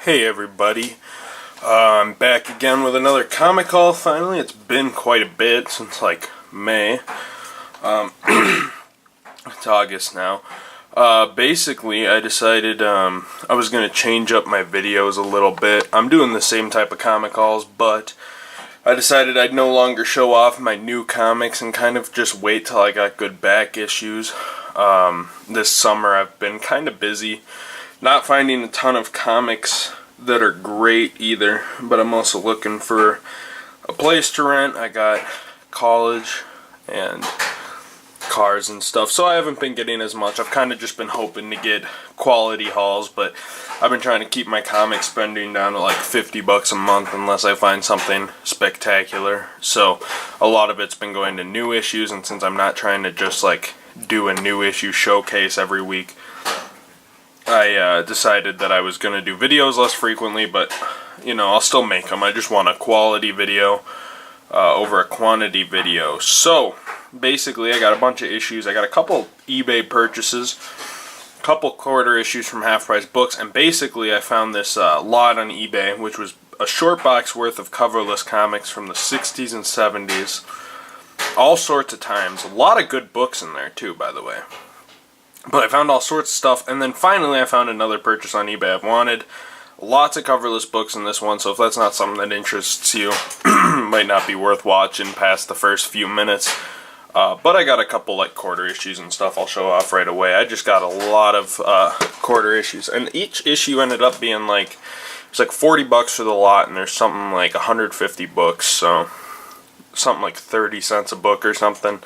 Hey everybody, I'm back again with another comic haul finally. It's been quite a bit since like May. It's August now. Basically I decided I was going to change up my videos a little bit. I'm doing the same type of comic hauls, but I decided I'd no longer show off my new comics and kind of just wait till I got good back issues. This summer I've been kind of busy. Not finding a ton of comics that are great either, but I'm also looking for a place to rent. I got college and cars and stuff, so I haven't been getting as much. I've kind of just been hoping to get quality hauls, but I've been trying to keep my comic spending down to like $50 a month unless I find something spectacular. So a lot of it's been going to new issues, and since I'm not trying to just like do a new issue showcase every week, I decided that I was going to do videos less frequently, but, you know, I'll still make them. I just want a quality video over a quantity video. So, basically, I got a bunch of issues. I got a couple eBay purchases, a couple quarter issues from Half Price Books, and basically I found this lot on eBay, which was a short box worth of coverless comics from the 60s and 70s. All sorts of times. A lot of good books in there, too, by the way. But I found all sorts of stuff, and then finally I found another purchase on eBay I've wanted. Lots of coverless books in this one, so if that's not something that interests you, might not be worth watching past the first few minutes. But I got a couple like quarter issues and stuff I'll show off right away. I just got a lot of quarter issues, and each issue ended up being like, it's like $40 for the lot, and there's something like 150 books, so something like 30 cents a book or something.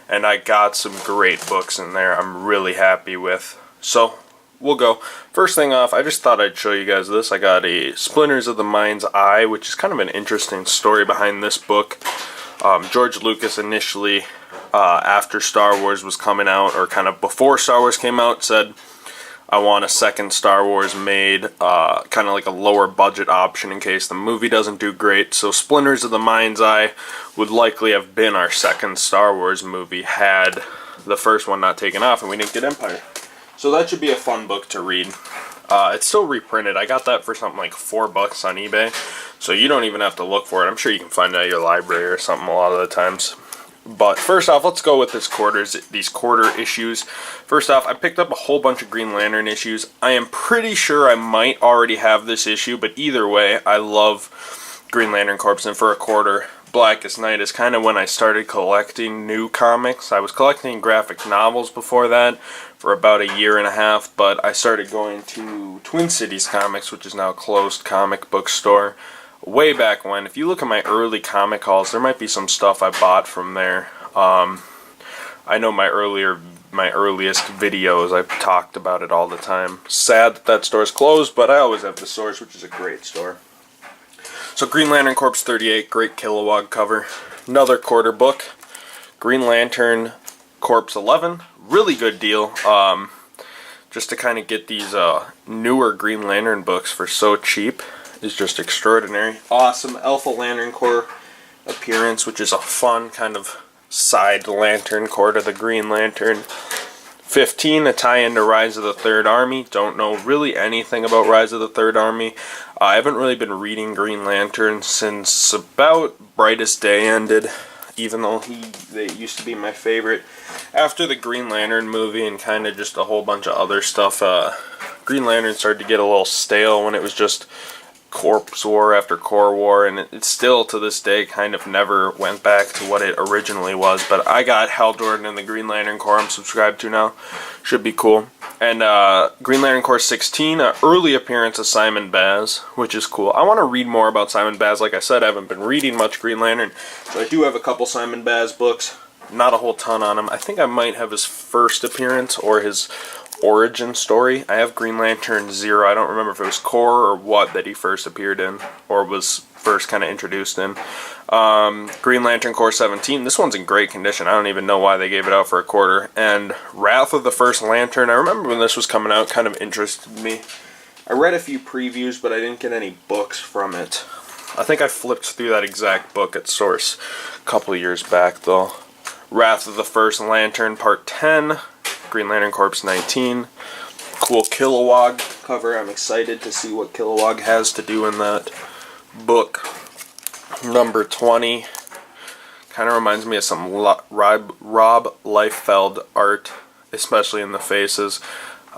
And I got some great books in there I'm really happy with. So, we'll go. First thing off, I just thought I'd show you guys this. I got a Splinters of the Mind's Eye, which is kind of an interesting story behind this book. George Lucas initially, after Star Wars was coming out, or kind of before Star Wars came out, said, I want a second Star Wars made, kind of like a lower budget option in case the movie doesn't do great. So Splinters of the Mind's Eye would likely have been our second Star Wars movie had the first one not taken off and we didn't get Empire. So that should be a fun book to read. It's still reprinted. I got that for something like $4 on eBay, so you don't even have to look for it. I'm sure you can find it at your library or something a lot of the times. But first off, let's go with these quarter issues. First off, I picked up a whole bunch of Green Lantern issues. I am pretty sure I might already have this issue, but either way, I love Green Lantern Corps, and for a quarter, Blackest Night is kind of when I started collecting new comics. I was collecting graphic novels before that for about a year and a half, but I started going to Twin Cities Comics, which is now a closed comic book store. Way back when, if you look at my early comic hauls, there might be some stuff I bought from there. I know my earliest videos, I've talked about it all the time. Sad that that store's closed, but I always have the Source, which is a great store. So Green Lantern Corps 38, great Kilowog cover. Another quarter book, Green Lantern Corps 11, really good deal. Just to kind of get these newer Green Lantern books for so cheap is just extraordinary. Awesome Alpha Lantern Corps appearance, which is a fun kind of side Lantern Corps to the Green Lantern. 15, a tie-in to Rise of the Third Army. Don't know really anything about Rise of the Third Army. I haven't really been reading Green Lantern since about Brightest Day ended, even though they used to be my favorite. After the Green Lantern movie and kind of just a whole bunch of other stuff, Green Lantern started to get a little stale when it was just Corps War after Corps War, and it still to this day kind of never went back to what it originally was. But I got Hal Jordan and the Green Lantern Corps I'm subscribed to now. Should be cool. And Green Lantern Corps 16, an early appearance of Simon Baz, which is cool. I want to read more about Simon Baz. Like I said, I haven't been reading much Green Lantern, so I do have a couple Simon Baz books. Not a whole ton on him. I think I might have his first appearance or his origin story. I have Green Lantern Zero. I don't remember if it was Corps or what that he first appeared in or was first kind of introduced in. Green Lantern Corps 17. This one's in great condition. I don't even know why they gave it out for a quarter. And Wrath of the First Lantern. I remember when this was coming out, kind of interested me. I read a few previews, but I didn't get any books from it. I think I flipped through that exact book at Source a couple of years back, though. Wrath of the First Lantern Part 10. Green Lantern Corps 19. Cool Kilowog cover. I'm excited to see what Kilowog has to do in that book. Number 20 kind of reminds me of some Rob Liefeld art, especially in the faces.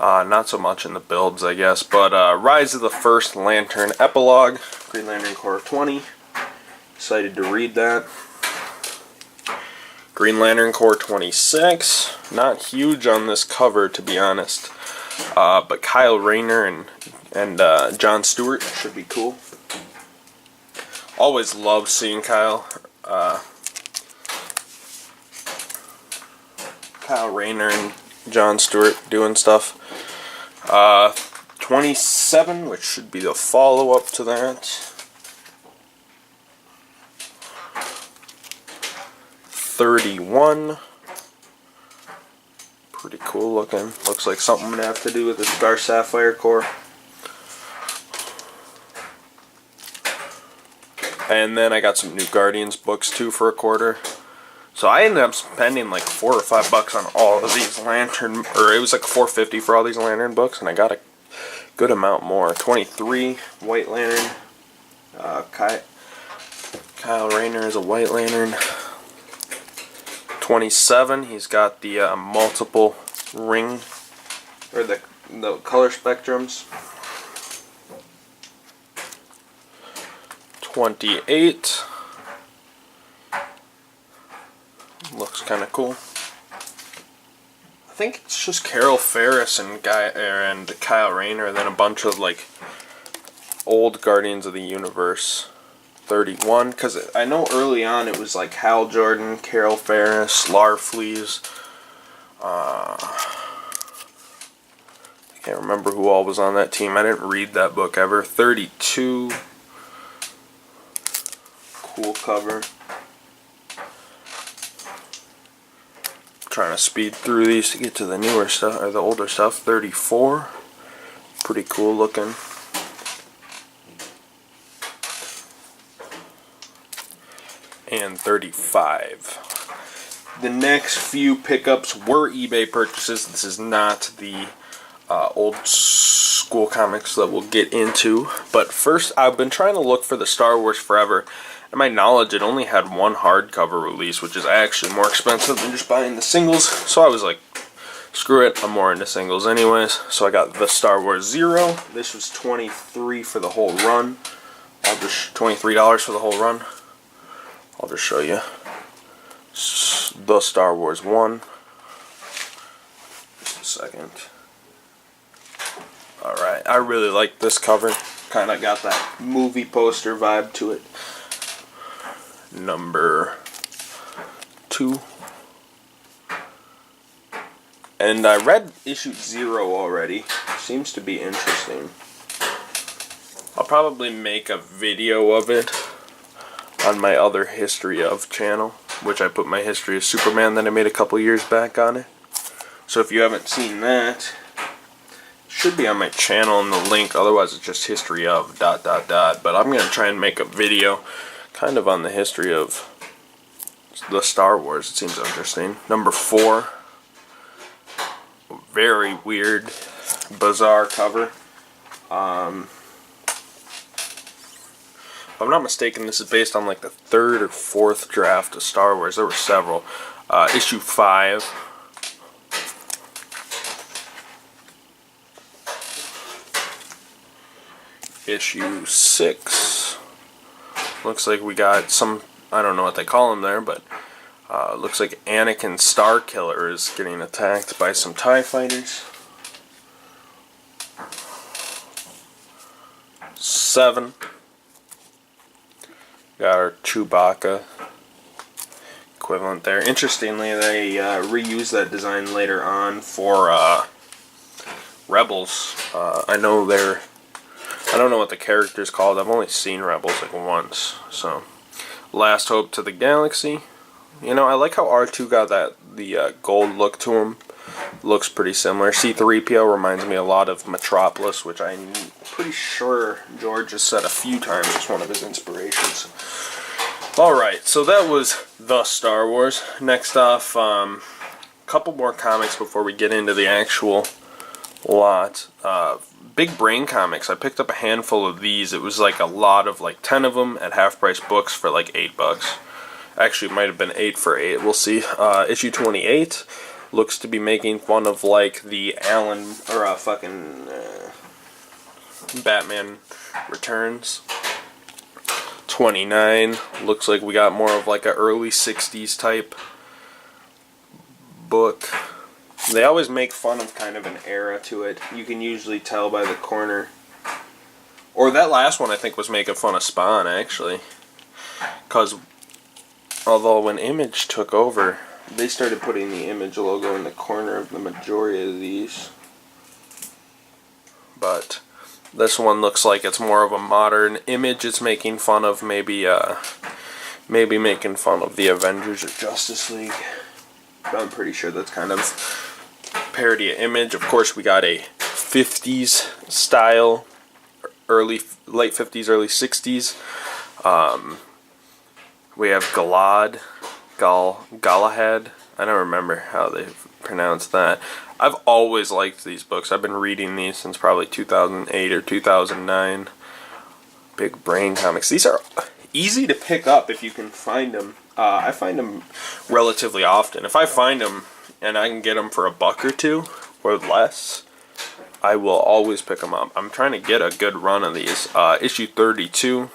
Not so much in the builds, I guess. But Rise of the First Lantern Epilogue, Green Lantern Corps 20. Excited to read that. Green Lantern Corps 26. Not huge on this cover, to be honest. But Kyle Rayner and John Stewart should be cool. Always love seeing Kyle Rayner and John Stewart doing stuff. 27, which should be the follow-up to that. 31. Pretty cool looking. Looks like something I'm going to have to do with the Star Sapphire Corps. And then I got some New Guardians books too for a quarter. So I ended up spending like $4 or $5 on all of these Lantern, or it was like $4.50 for all these Lantern books, and I got a good amount more. 23 White Lantern. Kyle Rayner is a White Lantern. 27, he's got the multiple ring, or the color spectrums. 28, looks kind of cool. I think it's just Carol Ferris and Kyle Rayner, and then a bunch of like old Guardians of the Universe. 31, because I know early on it was like Hal Jordan, Carol Ferris, Larfleeze. I can't remember who all was on that team. I didn't read that book ever. 32. Cool cover. Trying to speed through these to get to the newer stuff, or the older stuff. 34. Pretty cool looking. And 35. The next few pickups were eBay purchases. This is not the old school comics that we'll get into. But first, I've been trying to look for the Star Wars Forever. In my knowledge, it only had one hardcover release, which is actually more expensive than just buying the singles. So I was like, screw it, I'm more into singles anyways. So I got the Star Wars Zero. This was $23 for the whole run. $23 for the whole run. I'll just show you the Star Wars 1. Just a second. Alright, I really like this cover. Kind of got that movie poster vibe to it. Number 2. And I read issue 0 already. Seems to be interesting. I'll probably make a video of it on my other History of channel, which I put my History of Superman that I made a couple years back on it. So if you haven't seen that, it should be on my channel in the link. Otherwise, it's just History of ... But I'm gonna try and make a video, kind of on the history of the Star Wars. It seems interesting. Number 4, very weird, bizarre cover. If I'm not mistaken, this is based on like the 3rd or 4th draft of Star Wars. There were several. Issue 5. Issue 6. Looks like we got some, I don't know what they call them there, but looks like Anakin Starkiller is getting attacked by some TIE fighters. 7. Got our Chewbacca equivalent there. Interestingly, they reused that design later on for Rebels. I don't know what the character's called. I've only seen Rebels like once. So, Last Hope to the Galaxy. You know, I like how R2 got the gold look to him. Looks pretty similar. C-3PO reminds me a lot of Metropolis, which I'm pretty sure George has said a few times as one of his inspirations. Alright, so that was the Star Wars. Next off, a couple more comics before we get into the actual lot. Big Brain Comics, I picked up a handful of these. It was like a lot of, like 10 of them at Half Price Books for like $8. Actually, it might have been 8 for 8. We'll see. Issue 28 looks to be making fun of like the Alan or Batman Returns. 29 looks like we got more of like a early 60s type book. They always make fun of kind of an era to it. You can usually tell by the corner. Or that last one I think was making fun of Spawn, actually. Because although when Image took over, they started putting the Image logo in the corner of the majority of these. But this one looks like it's more of a modern Image. It's making fun of maybe making fun of the Avengers or Justice League. But I'm pretty sure that's kind of parody of Image. Of course, we got a 50s style, late 50s, early 60s. We have Galahad. I don't remember how they pronounce that. I've always liked these books. I've been reading these since probably 2008 or 2009. Big Brain Comics. These are easy to pick up if you can find them. I find them relatively often. If I find them and I can get them for $1 or $2 or less, I will always pick them up. I'm trying to get a good run of these. Issue 32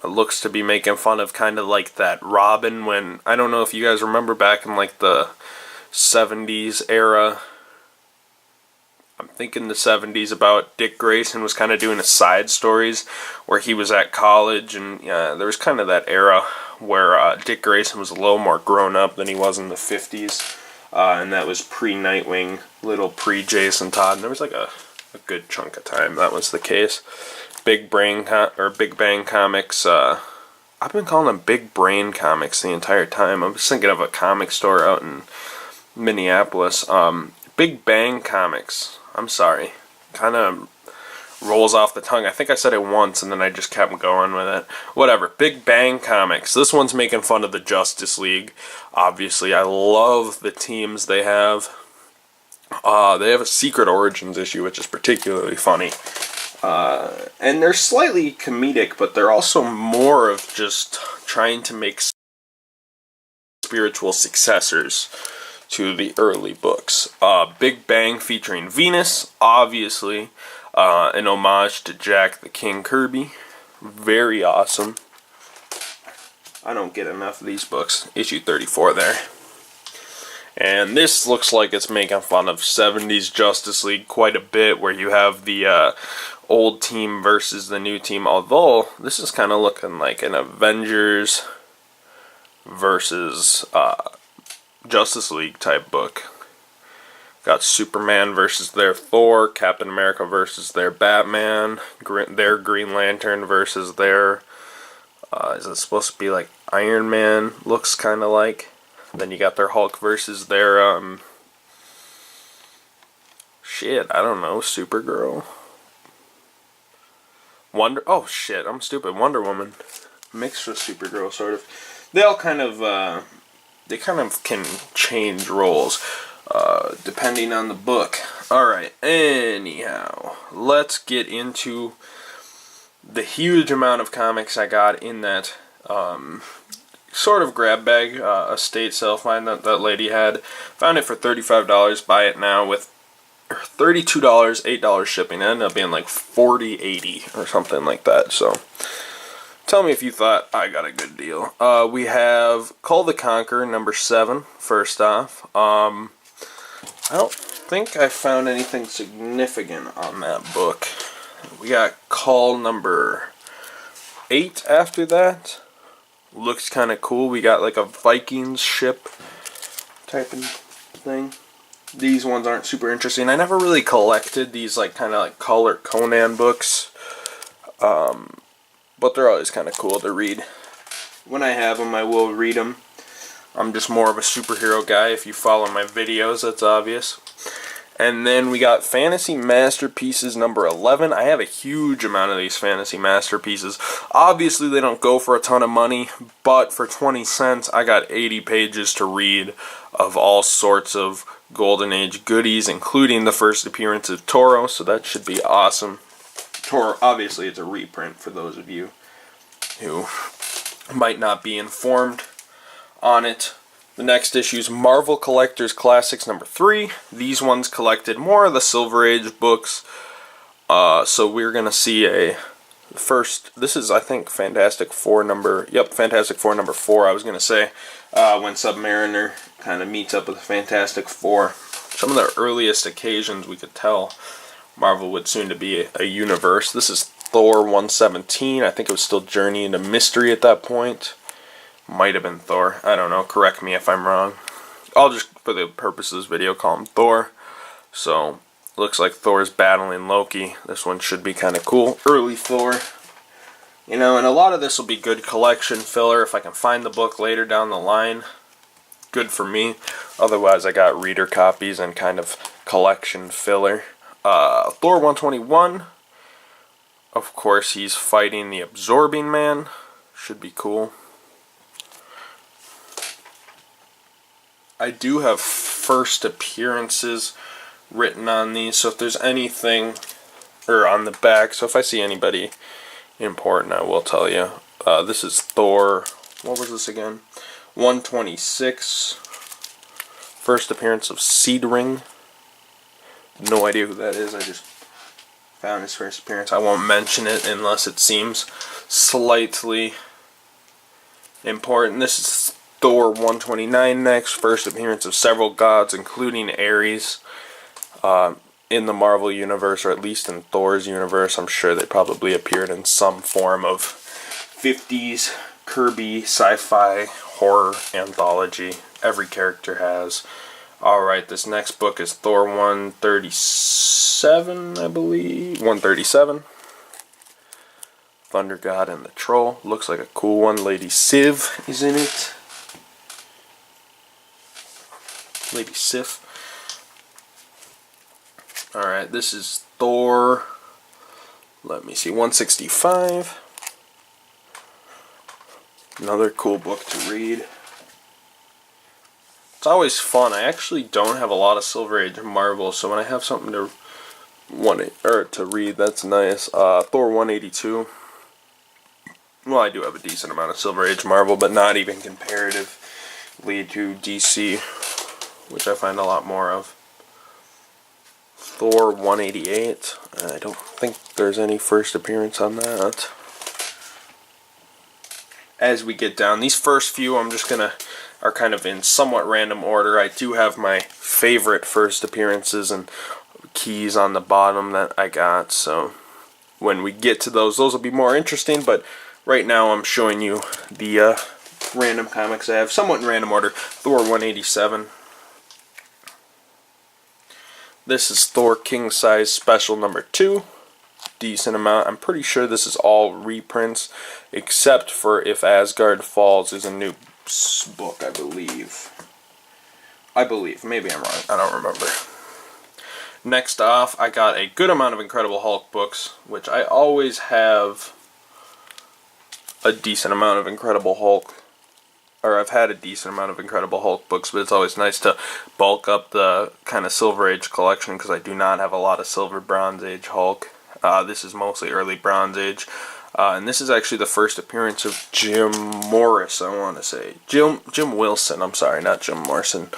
looks to be making fun of kind of like that Robin when, I don't know if you guys remember back in like the 70s era. I'm thinking the 70s about Dick Grayson was kind of doing his side stories where he was at college, and there was kind of that era where Dick Grayson was a little more grown up than he was in the 50s, and that was pre-Nightwing, little pre-Jason Todd, and there was like a good chunk of time that was the case. Big Bang Comics, I've been calling them Big Brain Comics the entire time. I was thinking of a comic store out in Minneapolis. Big Bang Comics, I'm sorry, kind of rolls off the tongue. I think I said it once and then I just kept going with it. Whatever. Big Bang Comics. This one's making fun of the Justice League. Obviously, I love the teams they have. They have a Secret Origins issue, which is particularly funny. And they're slightly comedic, but they're also more of just trying to make spiritual successors to the early books. Big Bang featuring Venus, obviously. An homage to Jack the King Kirby. Very awesome. I don't get enough of these books. Issue 34 there. And this looks like it's making fun of 70s Justice League quite a bit, where you have the old team versus the new team. Although, this is kind of looking like an Avengers versus Justice League type book. Got Superman versus their Thor, Captain America versus their Batman, their Green Lantern versus their, is it supposed to be like Iron Man, looks kind of like. Then you got their Hulk versus their, I don't know, Supergirl. I'm stupid, Wonder Woman. Mixed with Supergirl, sort of. They all kind of, can change roles. Depending on the book. Alright, anyhow, let's get into the huge amount of comics I got in that sort of grab bag, estate sale find that lady had. Found it for $35, buy it now with $32, $8 shipping. It ended up being like $40.80 or something like that, so tell me if you thought I got a good deal. We have Kull the Conqueror, number 7, first off. I don't think I found anything significant on that book. We got Kull number 8 after that. Looks kind of cool. We got like a Vikings ship type of thing. These ones aren't super interesting. I never really collected these like kind of like Kull or Conan books. But they're always kind of cool to read. When I have them, I will read them. I'm just more of a superhero guy. If you follow my videos, that's obvious. And then we got Fantasy Masterpieces number 11. I have a huge amount of these Fantasy Masterpieces. Obviously, they don't go for a ton of money, but for 20 cents, I got 80 pages to read of all sorts of Golden Age goodies, including the first appearance of Toro, so that should be awesome. Toro, obviously, it's a reprint for those of you who might not be informed on it. The next issue is Marvel Collector's Classics number 3. These ones collected more of the Silver Age books. So we're going to see a first, this is I think Fantastic Four number 4 I was going to say, when Submariner kind of meets up with the Fantastic Four. Some of the earliest occasions we could tell Marvel would soon to be a universe. This is Thor 117. I think it was still Journey into Mystery at that point. Might have been Thor. I don't know. Correct me if I'm wrong. I'll just, for the purpose of this video, call him Thor. So, looks like Thor's battling Loki. This one should be kind of cool. Early Thor. You know, and a lot of this will be good collection filler. If I can find the book later down the line, good for me. Otherwise, I got reader copies and kind of collection filler. Thor 121. Of course, he's fighting the Absorbing Man. Should be cool. I do have first appearances written on these, so if there's anything, or on the back, so if I see anybody important, I will tell you. This is Thor, what was this again? 126, first appearance of Seedring. No idea who that is, I just found his first appearance. I won't mention it unless it seems slightly important. This is Thor 129 next, first appearance of several gods, including Ares, in the Marvel universe, or at least in Thor's universe. I'm sure they probably appeared in some form of 50s Kirby sci-fi horror anthology. Every character has. Alright, this next book is Thor 137, I believe. 137. Thunder God and the Troll. Looks like a cool one. Lady Sif is in it. Lady Sif. Alright, this is Thor, let me see, 165. Another cool book to read. It's always fun. I actually don't have a lot of Silver Age Marvel, so when I have something to read, that's nice. Thor 182. Well, I do have a decent amount of Silver Age Marvel, but not even comparatively to DC, which I find a lot more of. Thor 188. I don't think there's any first appearance on that. As we get down, these first few are kind of in somewhat random order. I do have my favorite first appearances and keys on the bottom that I got, so when we get to those will be more interesting, but right now I'm showing you the random comics I have, somewhat in random order. Thor 187. This is Thor King Size Special number 2. Decent amount. I'm pretty sure this is all reprints, except for If Asgard Falls is a new book, I believe. Maybe I'm wrong. I don't remember. Next off, I got a good amount of Incredible Hulk books, which I always have a decent amount of Incredible Hulk. Or I've had a decent amount of Incredible Hulk books, but it's always nice to bulk up the kind of Silver Age collection because I do not have a lot of Silver Bronze Age Hulk. This is mostly early Bronze Age. And this is actually the first appearance of Jim Morris, I want to say. Jim Wilson, I'm sorry, not Jim Morrison.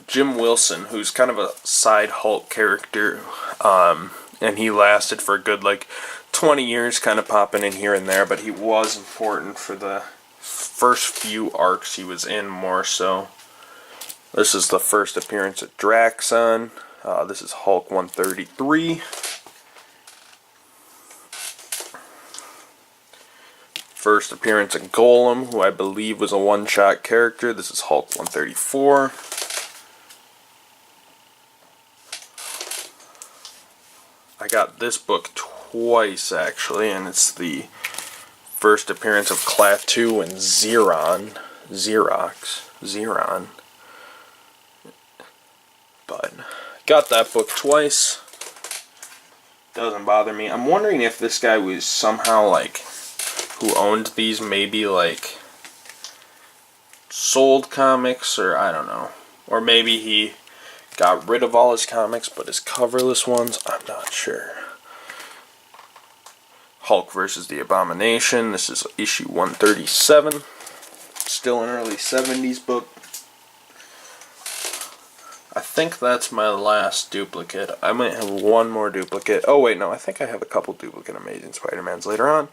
Jim Wilson, who's kind of a side Hulk character. And he lasted for a good, 20 years, kind of popping in here and there, but he was important for the first few arcs he was in more so. This is the first appearance of Draxon. This is Hulk 133. First appearance of Golem, who I believe was a one-shot character. This is Hulk 134. I got this book twice actually, and it's the first appearance of Klaatu and Xeron. But Got that book twice. Doesn't bother me. I'm wondering if this guy was somehow like, who owned these, maybe like sold comics, or I don't know. Or maybe he got rid of all his comics, but his coverless ones, I'm not sure. Hulk versus the Abomination. This is issue 137. Still an early 70s book. I think that's my last duplicate. I might have one more duplicate. Oh wait, no, I think I have a couple duplicate Amazing Spider-Mans later on.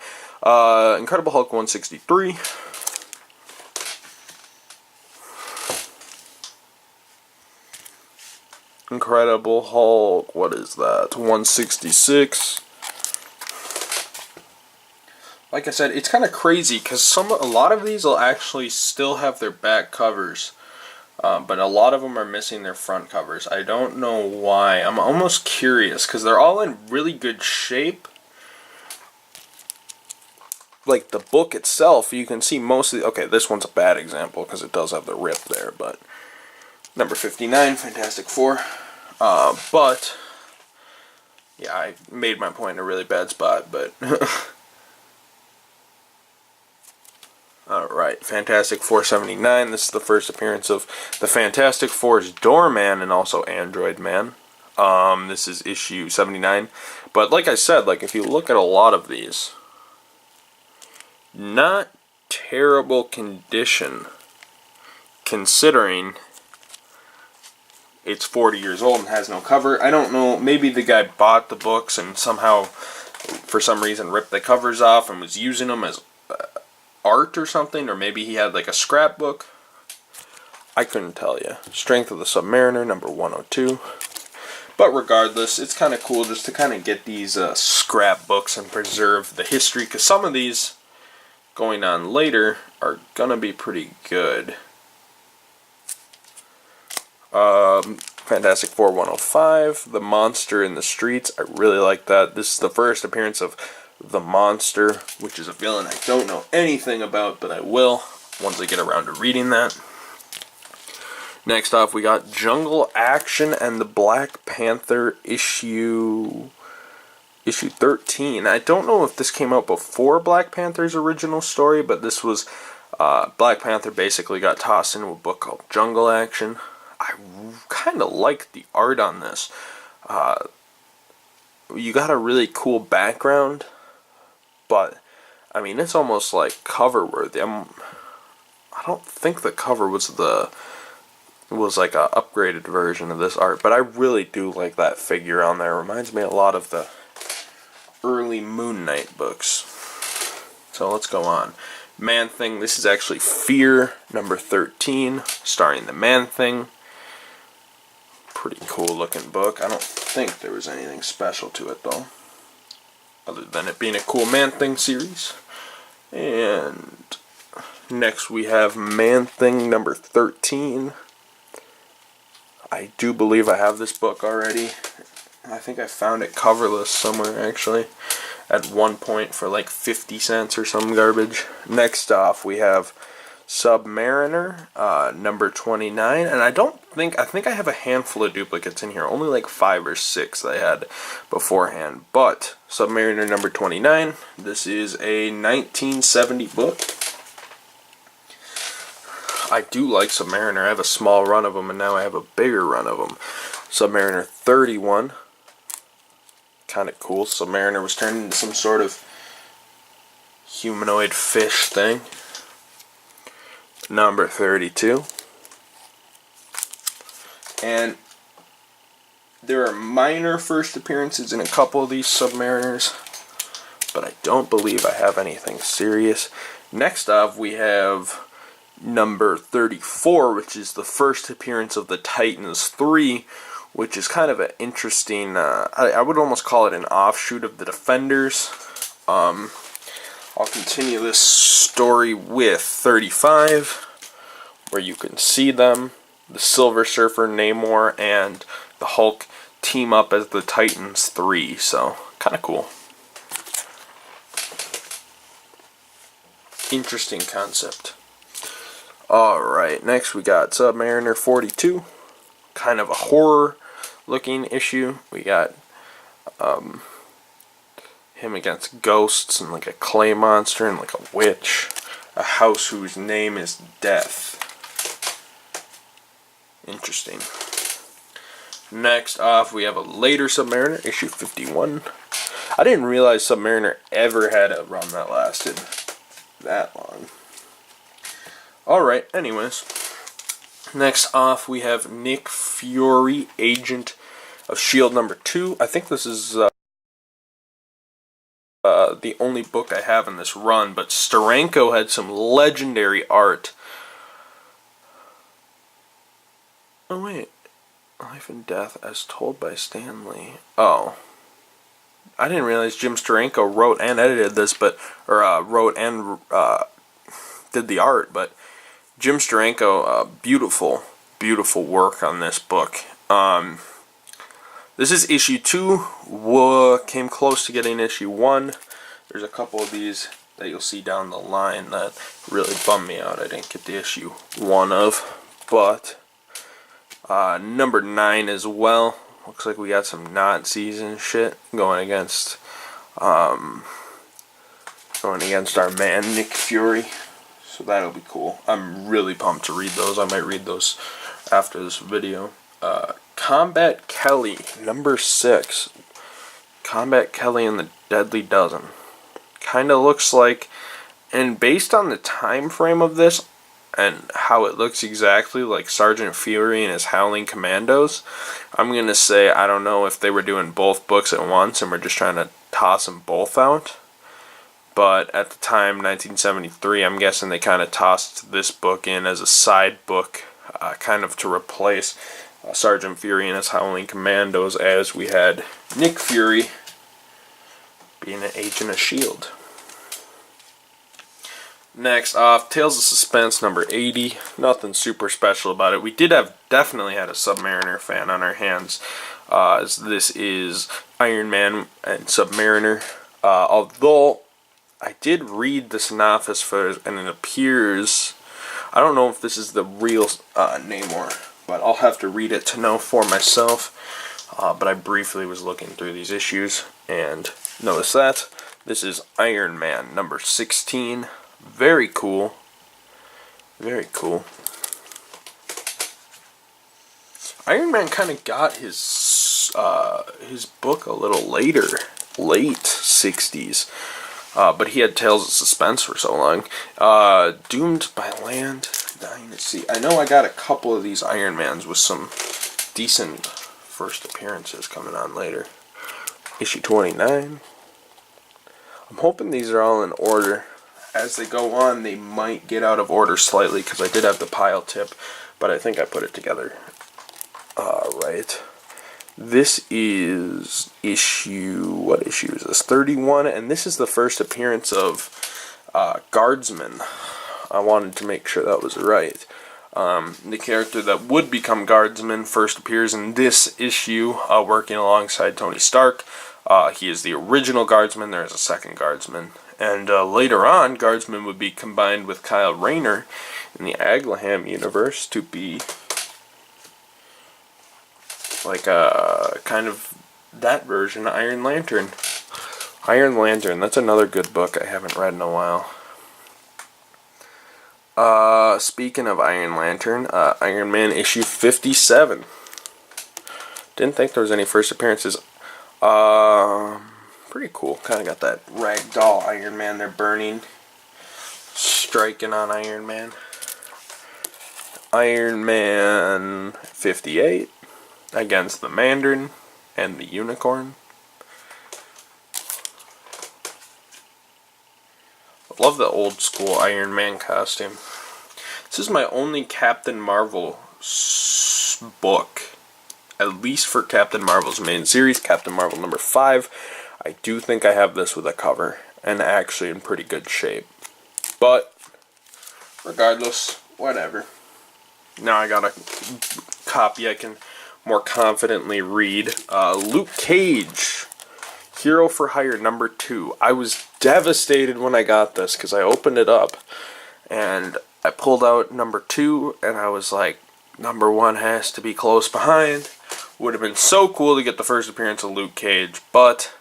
Incredible Hulk 163. Incredible Hulk, what is that? 166. Like I said, it's kind of crazy because a lot of these will actually still have their back covers. But a lot of them are missing their front covers. I don't know why. I'm almost curious because they're all in really good shape. Like the book itself, you can see most of the... Okay, this one's a bad example because it does have the rip there, but... Number 59, Fantastic Four. But... Yeah, I made my point in a really bad spot, but... Alright, Fantastic Four 79. This is the first appearance of the Fantastic Four's Doorman and also Android Man. This is issue 79. But like I said, like if you look at a lot of these, not terrible condition considering it's 40 years old and has no cover. I don't know, maybe the guy bought the books and somehow, for some reason, ripped the covers off and was using them as art or something, or maybe he had like a scrapbook. I couldn't tell you. Strength of the Submariner, number 102. But regardless, it's kind of cool just to kind of get these scrapbooks and preserve the history, because some of these going on later are gonna be pretty good. Fantastic Four 105, The Monster in the Streets. I really like that. This is the first appearance of the Monster, which is a villain I don't know anything about, but I will once I get around to reading that. Next off, we got Jungle Action and the Black Panther issue 13. I don't know if this came out before Black Panther's original story, but this was Black Panther basically got tossed into a book called Jungle Action. I kind of like the art on this. You got a really cool background, but I mean it's almost like cover worthy. I don't think the cover was like a upgraded version of this art, but I really do like that figure on there. It reminds me a lot of the early Moon Knight books. So let's go on. Man-Thing. This is actually Fear number 13, starring the Man-Thing. Pretty cool looking book. I don't think there was anything special to it though, other than it being a cool Man-Thing series. And next we have Man-Thing number 13. I do believe I have this book already. I think I found it coverless somewhere actually at one point for like 50 cents or some garbage. Next off we have Submariner number 29, and I think I have a handful of duplicates in here, only like 5 or 6 that I had beforehand. But Submariner number 29, this is a 1970 book. I do like Submariner. I have a small run of them, and now I have a bigger run of them. Submariner 31. Kind of cool. Submariner was turned into some sort of humanoid fish thing. Number 32. And there are minor first appearances in a couple of these Submariners, but I don't believe I have anything serious. Next up, we have number 34, which is the first appearance of the Titans 3, which is kind of an interesting, I would almost call it an offshoot of the Defenders. I'll continue this story with 35, where you can see them. The Silver Surfer, Namor, and the Hulk team up as the Titans 3, so kind of cool. Interesting concept. Alright, next we got Submariner 42. Kind of a horror looking issue. We got him against ghosts and like a clay monster and like a witch. A house whose name is Death. Interesting. Next off, we have a later Submariner, issue 51. I didn't realize Submariner ever had a run that lasted that long. Alright, anyways. Next off, we have Nick Fury, Agent of S.H.I.E.L.D. number 2. I think this is the only book I have in this run, but Steranko had some legendary art. Oh wait, Life and Death as told by Stan Lee. Oh, I didn't realize Jim Steranko wrote and edited this, but wrote and did the art. But Jim Steranko, beautiful work on this book. This is issue 2. Came close to getting issue 1. There's a couple of these that you'll see down the line that really bummed me out. I didn't get the issue 1 of, but number 9 as well. Looks like we got some Nazis and shit going against our man Nick Fury. So that'll be cool. I'm really pumped to read those. I might read those after this video. Combat Kelly, number 6. Combat Kelly and the Deadly Dozen. Kind of looks like, and based on the time frame of this and how it looks exactly like Sergeant Fury and his Howling Commandos, I'm going to say I don't know if they were doing both books at once and we're just trying to toss them both out. But at the time, 1973, I'm guessing they kind of tossed this book in as a side book, kind of to replace Sergeant Fury and his Howling Commandos, as we had Nick Fury being an agent of S.H.I.E.L.D. Next off, Tales of Suspense number 80. Nothing super special about it. We definitely had a Submariner fan on our hands, as this is Iron Man and Submariner. Although I did read the synopsis for it, and it appears, I don't know if this is the real Namor, but I'll have to read it to know for myself. But I briefly was looking through these issues and noticed that this is Iron Man number 16. Very cool. Very cool. Iron Man kind of got his book a little later, late 60s. But he had Tales of Suspense for so long. Doomed by Land, Dying at Sea. I know I got a couple of these Iron Mans with some decent first appearances coming on later. Issue 29. I'm hoping these are all in order. As they go on, they might get out of order slightly because I did have the pile tip, but I think I put it together right. This is issue, what issue is this? 31, and this is the first appearance of Guardsman. I wanted to make sure that was right. The character that would become Guardsman first appears in this issue, working alongside Tony Stark. He is the original Guardsman. There is a second Guardsman. And later on, Guardsman would be combined with Kyle Rayner in the Aglaham universe to be like a kind of that version, Iron Lantern. Iron Lantern, that's another good book I haven't read in a while. Speaking of Iron Lantern, Iron Man issue 57. Didn't think there was any first appearances. Pretty cool. Kind of got that ragdoll Iron Man there burning, striking on Iron Man. Iron Man 58 against the Mandarin and the Unicorn. I love the old school Iron Man costume. This is my only Captain Marvel book, at least for Captain Marvel's main series, Captain Marvel number 5. I do think I have this with a cover, and actually in pretty good shape. But, regardless, whatever. Now I got a copy I can more confidently read. Luke Cage, Hero for Hire number 2. I was devastated when I got this, because I opened it up, and I pulled out number 2, and I was like, number 1 has to be close behind. Would have been so cool to get the first appearance of Luke Cage, but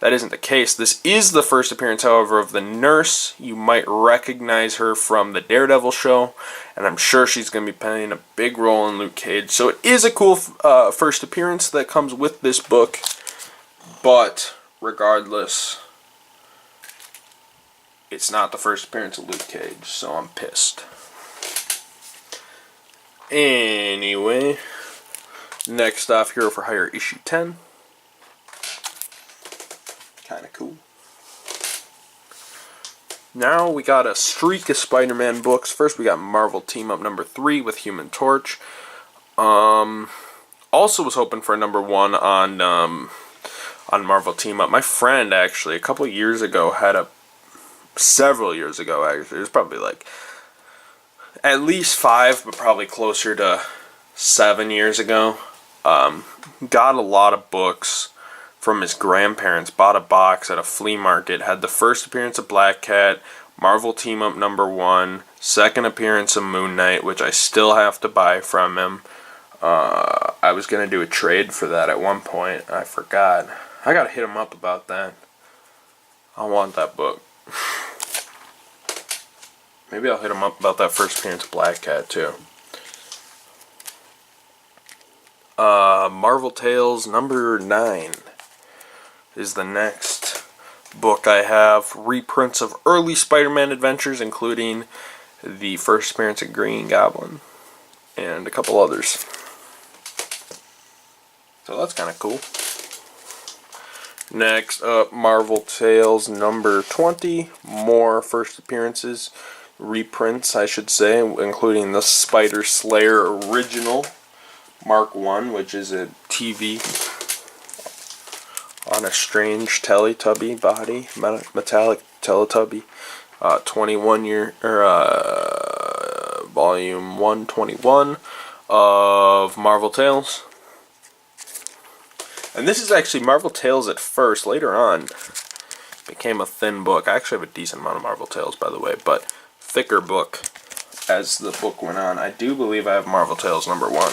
that isn't the case. This is the first appearance, however, of the Nurse. You might recognize her from the Daredevil show, and I'm sure she's going to be playing a big role in Luke Cage. So it is a cool first appearance that comes with this book, but regardless, it's not the first appearance of Luke Cage, so I'm pissed. Anyway, next off, Hero for Hire issue 10. Kind of cool. Now we got a streak of Spider-Man books. First we got Marvel Team Up number 3 with Human Torch. Also was hoping for a number 1 on Marvel Team Up. My friend actually a couple years ago several years ago actually, it was probably like at least 5, but probably closer to 7 years ago. Got a lot of books from his grandparents, bought a box at a flea market, had the first appearance of Black Cat, Marvel Team Up number 1, second appearance of Moon Knight, which I still have to buy from him. I was going to do a trade for that at one point. I forgot. I got to hit him up about that. I want that book. Maybe I'll hit him up about that first appearance of Black Cat too. Marvel Tales number 9 is the next book I have. Reprints of early Spider-Man adventures, including the first appearance of Green Goblin and a couple others. So that's kind of cool. Next up, Marvel Tales number 20. More first appearances. Reprints, I should say, including the Spider Slayer original Mark 1, which is a TV on a strange Teletubby body, metallic Teletubby, 21 year, or volume 121 of Marvel Tales. And this is actually Marvel Tales at first. Later on, became a thin book. I actually have a decent amount of Marvel Tales, by the way, but thicker book as the book went on. I do believe I have Marvel Tales number 1.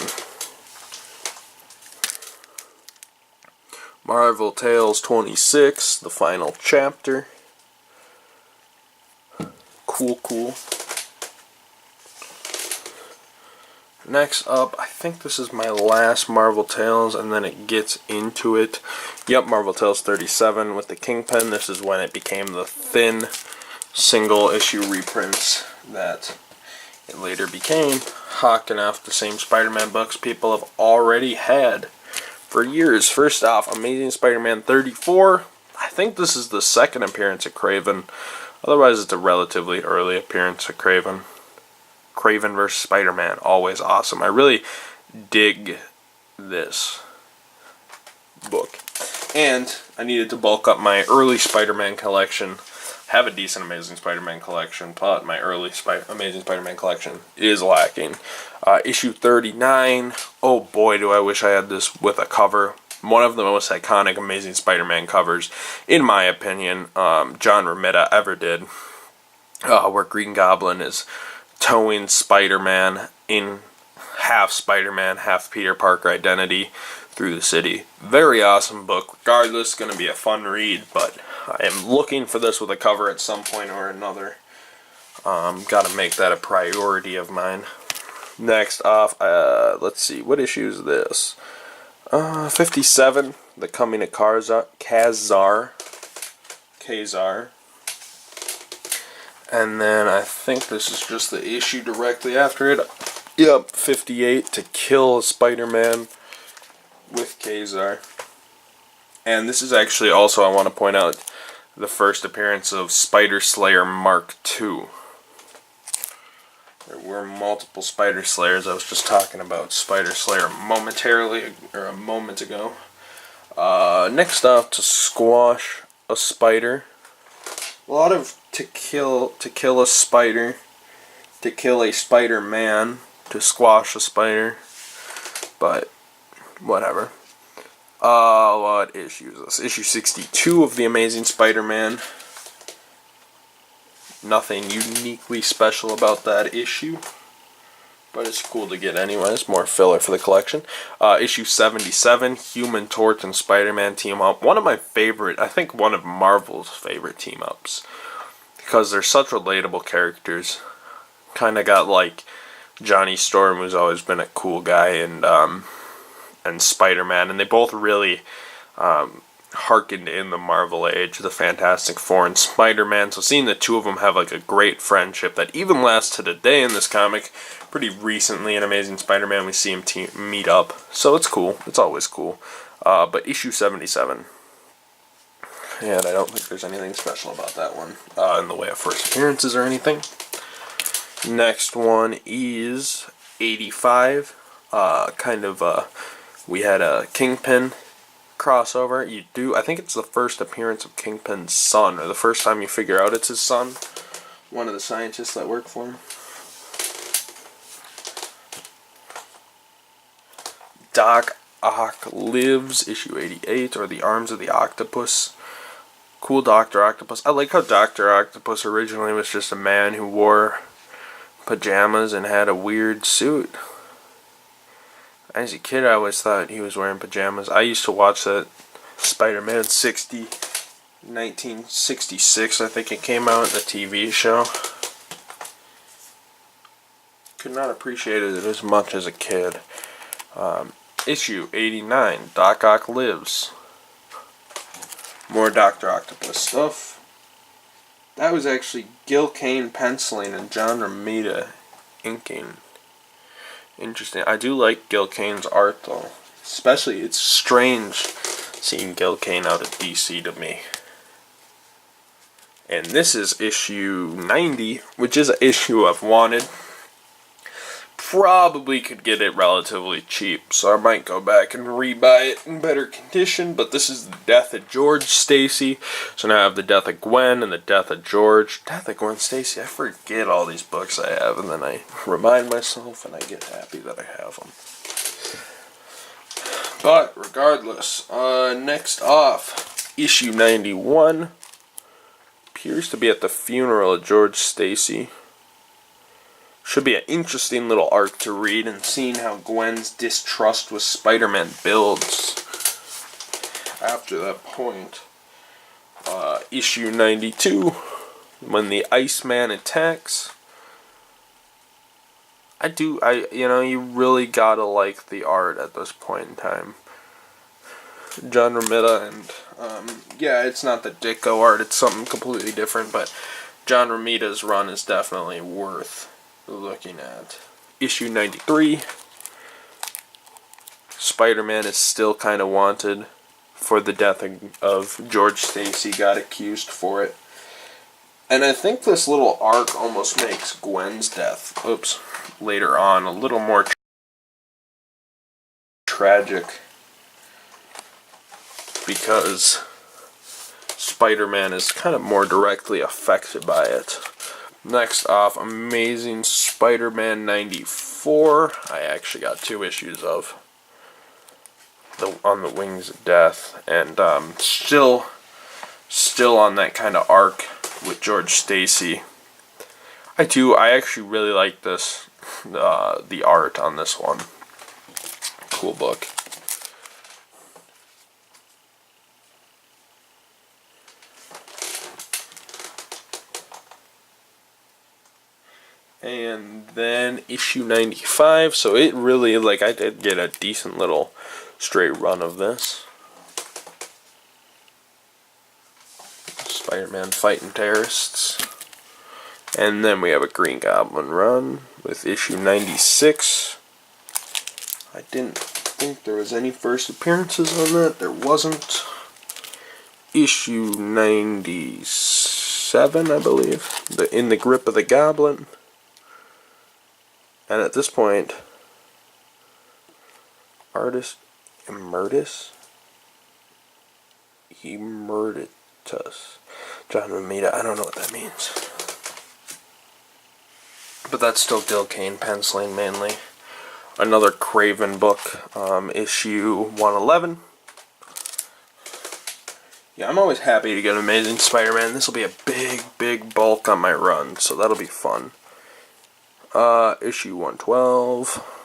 Marvel Tales 26, the final chapter. Cool. Next up, I think this is my last Marvel Tales, and then it gets into it. Yep, Marvel Tales 37 with the Kingpin. This is when it became the thin single issue reprints that it later became, hawking off the same Spider-Man books people have already had for years. First off, Amazing Spider-Man 34. I think this is the second appearance of Kraven. Otherwise, it's a relatively early appearance of Kraven. Kraven vs. Spider-Man, always awesome. I really dig this book. And I needed to bulk up my early Spider-Man collection. I have a decent Amazing Spider-Man collection, but my early Amazing Spider-Man collection is lacking. Issue 39. Oh boy, do I wish I had this with a cover. One of the most iconic Amazing Spider-Man covers, in my opinion, John Romita ever did. Where Green Goblin is towing Spider-Man in half Spider-Man, half Peter Parker identity through the city. Very awesome book. Regardless, going to be a fun read, but I am looking for this with a cover at some point or another. Got to make that a priority of mine. Next off, let's see, what issue is this? 57, The Coming of Kazar. And then I think this is just the issue directly after it. Yep, 58, To Kill Spider-Man with Kazar. And this is actually also, I want to point out, the first appearance of Spider Slayer Mark II. There were multiple Spider Slayers. I was just talking about Spider Slayer a moment ago. Next off, To Squash a Spider. A lot of to kill a spider, to kill a Spider-Man, to squash a spider, but whatever. What issue is this? Issue 62 of The Amazing Spider-Man. Nothing uniquely special about that issue. but it's cool to get anyways. More filler for the collection. Issue 77, Human Torch and Spider-Man team up. One of my favorite, I think one of Marvel's favorite team ups, because they're such relatable characters. Kind of got like Johnny Storm, who's always been a cool guy, and Spider-Man, and they both really harkened in the Marvel age, the Fantastic Four and Spider-Man. So seeing the two of them have like a great friendship that even lasts to today in this comic. Pretty recently in Amazing Spider-Man we see him meet up, so it's cool. It's always cool. But issue 77, and I don't think there's anything special about that one in the way of first appearances or anything. Next one is 85. We had a Kingpin crossover. I think it's the first appearance of Kingpin's son, or the first time you figure out it's his son. One of the scientists that work for him. Doc Ock Lives, issue 88, or The Arms of the Octopus. Cool Dr. Octopus. I like how Dr. Octopus originally was just a man who wore pajamas and had a weird suit. As a kid, I always thought he was wearing pajamas. I used to watch that Spider-Man 1966, I think it came out, the TV show. Could not appreciate it as much as a kid. Issue 89, Doc Ock Lives. More Dr. Octopus stuff. That was actually Gil Kane penciling and John Romita inking. Interesting. I do like Gil Kane's art though. Especially, it's strange seeing Gil Kane out of DC to me. And this is issue 90, which is an issue I've wanted. Probably could get it relatively cheap, so I might go back and rebuy it in better condition. But this is the death of George Stacy. So now I have the death of Gwen and the death of George. Death of Gwen Stacy. I forget all these books I have, and then I remind myself, and I get happy that I have them. But regardless, next off, issue 91 appears to be at the funeral of George Stacy. Should be an interesting little arc to read, and seeing how Gwen's distrust with Spider-Man builds after that point. Issue 92, when the Iceman attacks. You really gotta like the art at this point in time. John Romita and, it's not the Ditko art, it's something completely different, but John Romita's run is definitely worth looking at. Issue 93, Spider-Man is still kind of wanted for the death of George Stacy, got accused for it. And I think this little arc almost makes Gwen's death, later on, a little more tragic, because Spider-Man is kind of more directly affected by it. Next off, Amazing Spider-Man 94. I actually got 2 issues of On the Wings of Death, and still on that kind of arc with George Stacy. I actually really like this, the art on this one. Cool book. And then issue 95, so it really, I did get a decent little straight run of this. Spider-Man fighting terrorists. And then we have a Green Goblin run with issue 96. I didn't think there was any first appearances on that. There wasn't. Issue 97, I believe. In the Grip of the Goblin. And at this point, artist Emeritus? Emeritus. John Romita, I don't know what that means. But that's still Gil Kane penciling mainly. Another Craven book, issue 111. Yeah, I'm always happy to get Amazing Spider-Man. This will be a big bulk on my run, so that'll be fun. Issue 112.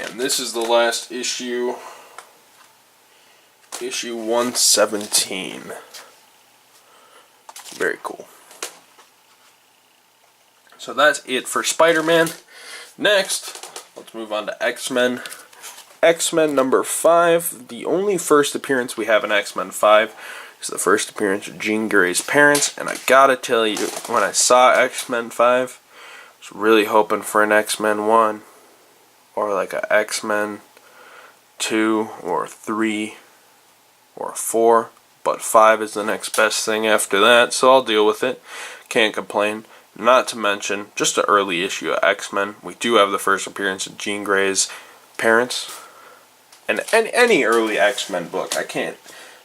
And this is the last issue. Issue 117. Very cool. So that's it for Spider-Man. Next, let's move on to X-Men. X-Men number 5. The only first appearance we have in X-Men 5 is the first appearance of Jean Grey's parents. And I gotta tell you, when I saw X-Men 5, I was really hoping for an X-Men 1. Or like a X-Men 2 or 3 or 4. But 5 is the next best thing after that, so I'll deal with it. Can't complain. Not to mention, just an early issue of X-Men. We do have the first appearance of Jean Grey's parents. And any early X-Men book, I can't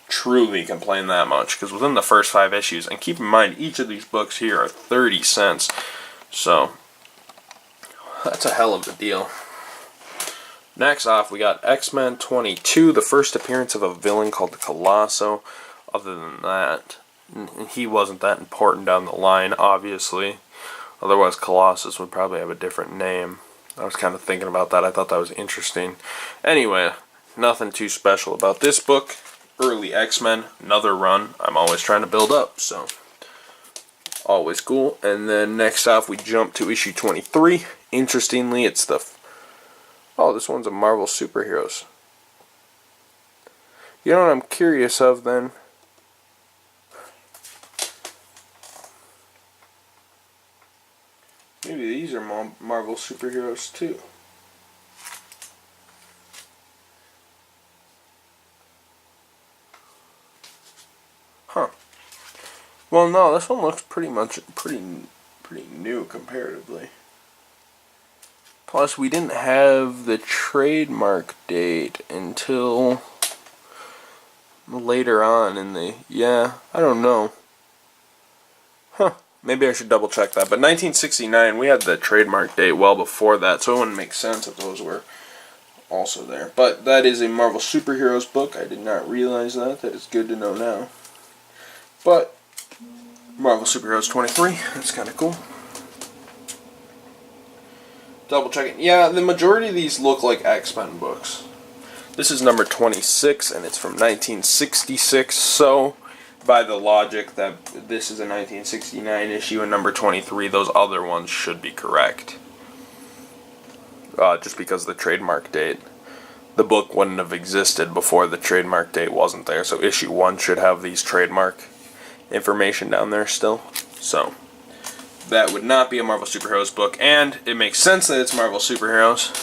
truly complain that much, because within the first 5 issues, and keep in mind, each of these books here are 30 cents. So, that's a hell of a deal. Next off, we got X-Men 22, the first appearance of a villain called the Colosso. Other than that, he wasn't that important down the line, obviously. Otherwise, Colossus would probably have a different name. I was kind of thinking about that. I thought that was interesting. Anyway, nothing too special about this book. Early X-Men, another run. I'm always trying to build up, so always cool. And then next off, we jump to issue 23. Interestingly, it's the... Oh, this one's a Marvel Superheroes. You know what I'm curious of, then? Maybe these are Marvel Superheroes too. Huh. Well, no, this one looks pretty new comparatively. Plus, we didn't have the trademark date until later on in the... Yeah, I don't know. Huh. Maybe I should double check that. But 1969, we had the trademark date well before that, so it wouldn't make sense if those were also there. But that is a Marvel Superheroes book. I did not realize that. That is good to know now. But Marvel Superheroes 23, that's kind of cool. Double checking. Yeah, the majority of these look like X-Men books. This is number 26, and it's from 1966, so by the logic that this is a 1969 issue and number 23, those other ones should be correct. Just because of the trademark date. The book wouldn't have existed before the trademark date wasn't there, so issue 1 should have these trademark information down there still. So that would not be a Marvel Superheroes book, and it makes sense that it's Marvel Superheroes,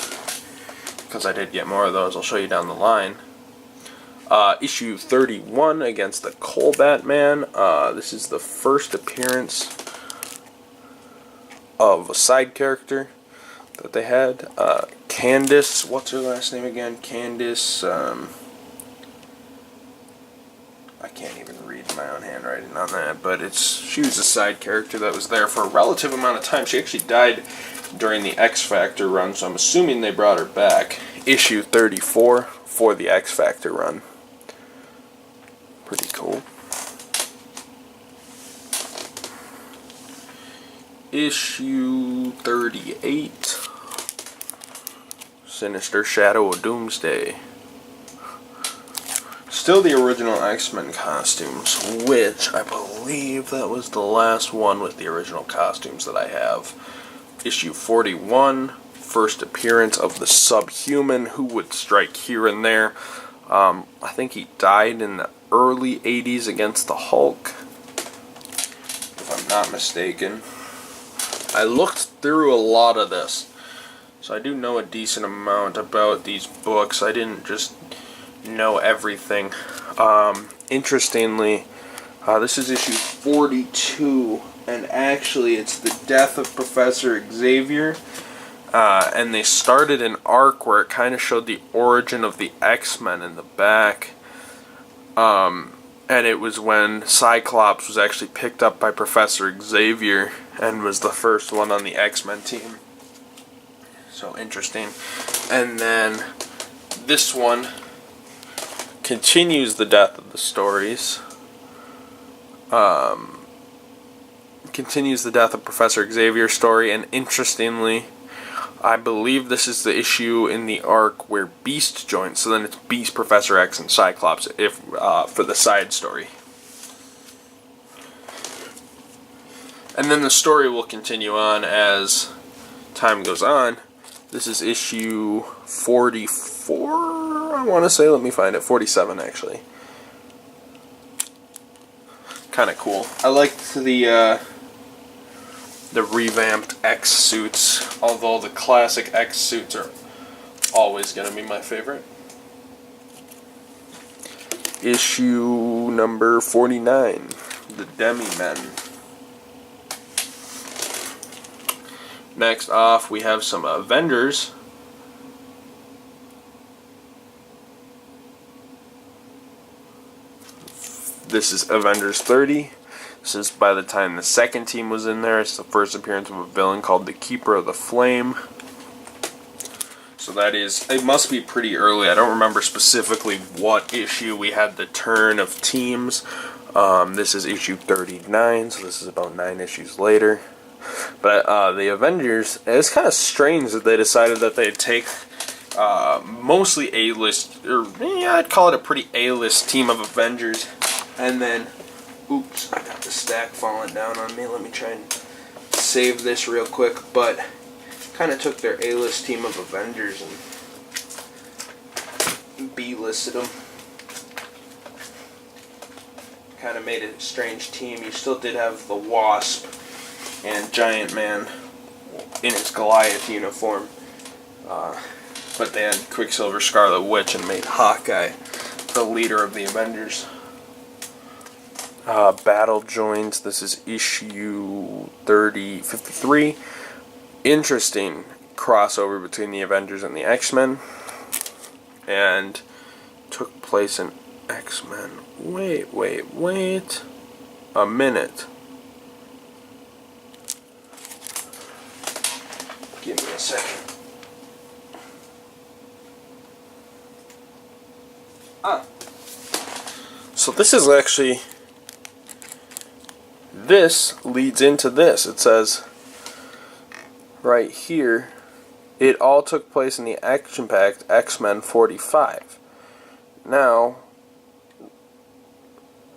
because I did get more of those. I'll show you down the line. Issue 31 against the Combat Man. This is the first appearance of a side character that they had. Candace, what's her last name again? Candace, I can't even read my own handwriting on that, but she was a side character that was there for a relative amount of time. She actually died during the X Factor run, so I'm assuming they brought her back. Issue 34 for the X Factor run. Pretty cool. Issue 38. Sinister Shadow of Doomsday. Still the original X-Men costumes, which I believe that was the last one with the original costumes that I have. Issue 41, first appearance of the Subhuman, who would strike here and there. I think he died in the early 80s against the Hulk, if I'm not mistaken. I looked through a lot of this, so I do know a decent amount about these books. I didn't just know everything. Interestingly, this is issue 42, and actually it's the death of Professor Xavier, and they started an arc where it kind of showed the origin of the X-Men in the back, and it was when Cyclops was actually picked up by Professor Xavier and was the first one on the X-Men team. So interesting. And then this one continues the death of the stories. continues the death of Professor Xavier's story, and interestingly, I believe this is the issue in the arc where Beast joins. So then it's Beast, Professor X, and Cyclops for the side story. And then the story will continue on as time goes on. This is issue 44, I want to say. Let me find it. 47, actually. Kind of cool. I liked the revamped X suits, although the classic X suits are always going to be my favorite. Issue number 49, the Demi-Men. Next off, we have some Avengers. This is Avengers 30. This is by the time the second team was in there. It's the first appearance of a villain called the Keeper of the Flame. So that is, it must be pretty early. I don't remember specifically what issue we had the turn of teams. This is issue 39, so this is about 9 issues later. But the Avengers, it's kind of strange that they decided that they'd take mostly A-list, or yeah, I'd call it a pretty A-list team of Avengers, and then, oops, I got the stack falling down on me. Let me try and save this real quick. But kind of took their A-list team of Avengers and B-listed them. Kind of made a strange team. You still did have the Wasp and Giant Man in his Goliath uniform, but they had Quicksilver, Scarlet Witch, and made Hawkeye the leader of the Avengers. Battle joins. This is issue 53. Interesting crossover between the Avengers and the X-Men, and took place in X-Men. Wait a minute. Give me a second. So this is actually, this leads into this. It says right here, it all took place in the action-packed X-Men 45. Now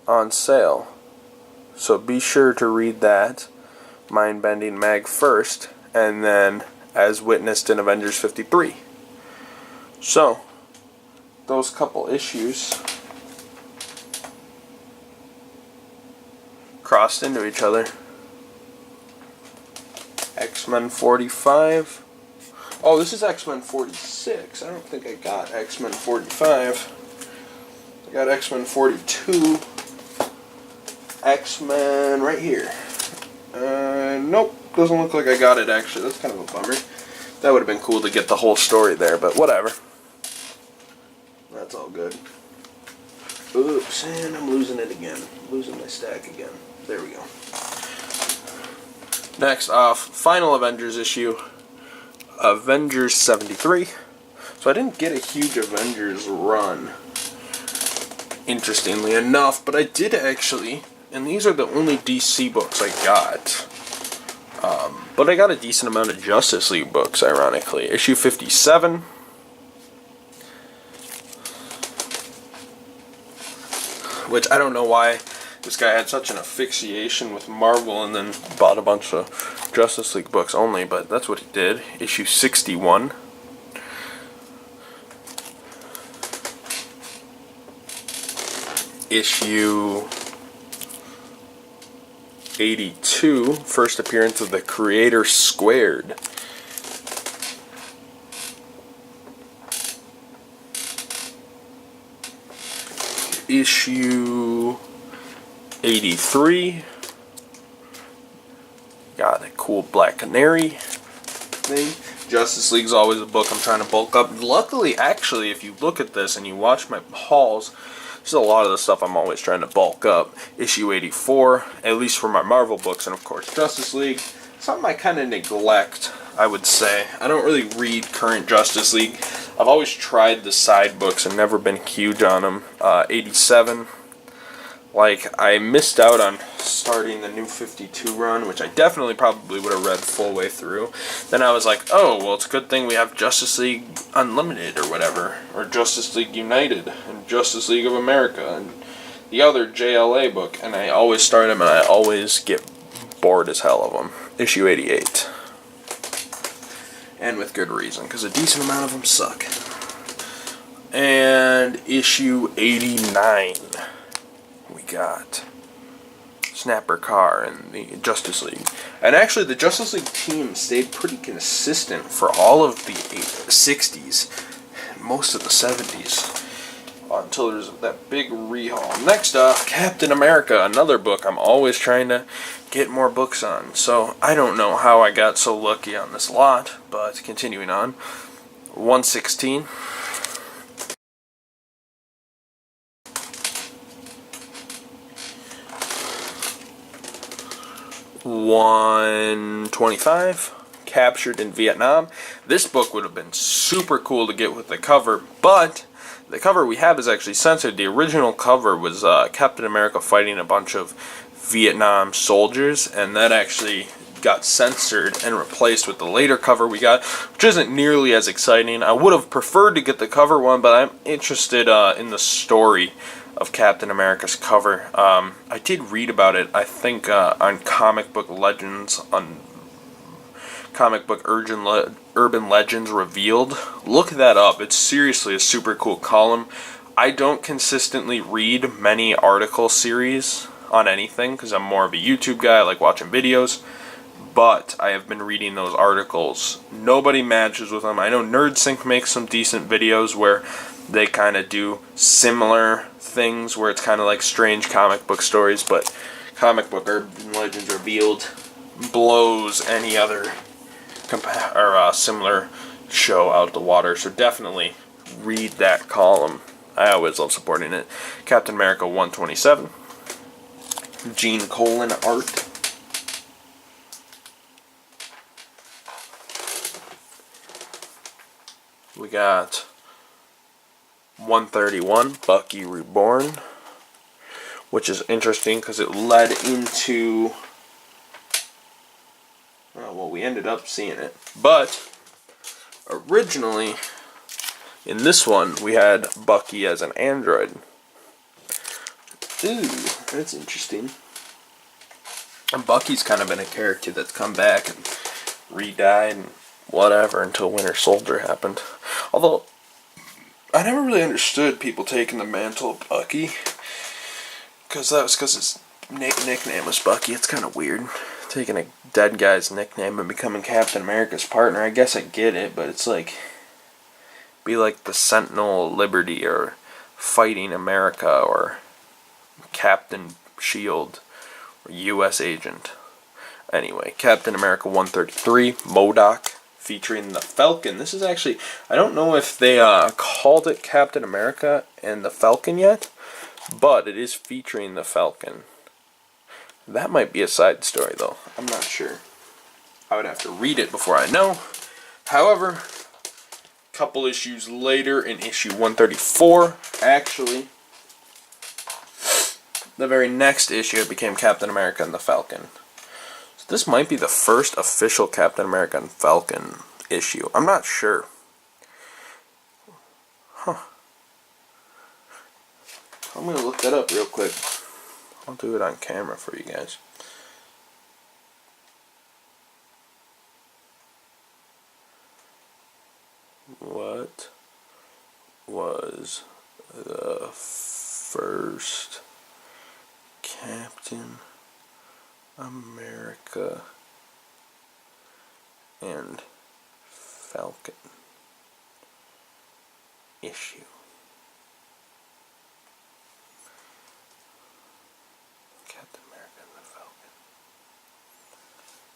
on sale. So be sure to read that mind-bending mag first, and then as witnessed in Avengers 53. So, those couple issues crossed into each other. X-Men 45. Oh, this is X-Men 46. I don't think I got X-Men 45. I got X-Men 42. X-Men right here. Nope. Doesn't look like I got it, actually. That's kind of a bummer. That would have been cool to get the whole story there, but whatever. That's all good. Oops, and I'm losing it again. Losing my stack again. There we go. Next off, final Avengers issue. Avengers 73. So I didn't get a huge Avengers run, interestingly enough, but I did actually, and these are the only DC books I got. But I got a decent amount of Justice League books, ironically. Issue 57. Which I don't know why this guy had such an asphyxiation with Marvel and then bought a bunch of Justice League books only, but that's what he did. Issue 61. Issue 82, first appearance of the Creator Squared. Issue 83. Got a cool Black Canary thing. Justice League's always a book I'm trying to bulk up. Luckily, actually, if you look at this and you watch my hauls, there's a lot of the stuff I'm always trying to bulk up. Issue 84, at least for my Marvel books, and of course Justice League. Something I kind of neglect, I would say. I don't really read current Justice League. I've always tried the side books and never been huge on them. 87. Like, I missed out on starting the New 52 run, which I definitely probably would have read full way through. Then I was like, oh, well, it's a good thing we have Justice League Unlimited or whatever, or Justice League United, and Justice League of America, and the other JLA book, and I always start them, and I always get bored as hell of them. Issue 88. And with good reason, because a decent amount of them suck. And issue 89. We got Snapper Carr and the Justice League. And actually, the Justice League team stayed pretty consistent for all of the 60s, most of the 70s, until there's that big rehaul. Next up, Captain America, another book I'm always trying to get more books on. So I don't know how I got so lucky on this lot, but continuing on. 116. 125, Captured in Vietnam. This book would have been super cool to get with the cover, but the cover we have is actually censored. The original cover was Captain America fighting a bunch of Vietnam soldiers, and that actually got censored and replaced with the later cover we got, which isn't nearly as exciting. I would have preferred to get the cover one, but I'm interested in the story of Captain America's cover. I did read about it, I think, on Comic Book Legends, on Comic Book Urban Legends Revealed. Look that up. It's seriously a super cool column. I don't consistently read many article series on anything, because I'm more of a YouTube guy. I like watching videos. But I have been reading those articles. Nobody matches with them. I know NerdSync makes some decent videos where they kind of do similar things, where it's kind of like strange comic book stories, but Comic Book Urban Legends Revealed blows any other similar show out the water. So definitely read that column. I always love supporting it. Captain America 127. Gene Colan art. We got 131, Bucky Reborn, which is interesting because it led into, well, we ended up seeing it. But originally, in this one, we had Bucky as an android. Ooh, that's interesting. And Bucky's kind of been a character that's come back and re-died and whatever until Winter Soldier happened. Although, I never really understood people taking the mantle of Bucky, because his nickname was Bucky. It's kind of weird, taking a dead guy's nickname and becoming Captain America's partner. I guess I get it, but it's like, be like the Sentinel of Liberty, or Fighting America, or Captain Shield, or U.S. Agent. Anyway, Captain America 133, MODOK, featuring the Falcon. This is actually, I don't know if they called it Captain America and the Falcon yet, but it is featuring the Falcon. That might be a side story, though. I'm not sure. I would have to read it before I know. However, a couple issues later, in issue 134, actually, the very next issue, it became Captain America and the Falcon. So this might be the first official Captain America and Falcon issue. I'm not sure. Huh. I'm going to look that up real quick. I'll do it on camera for you guys. What was the first Captain America and Falcon issue? Captain America and the Falcon.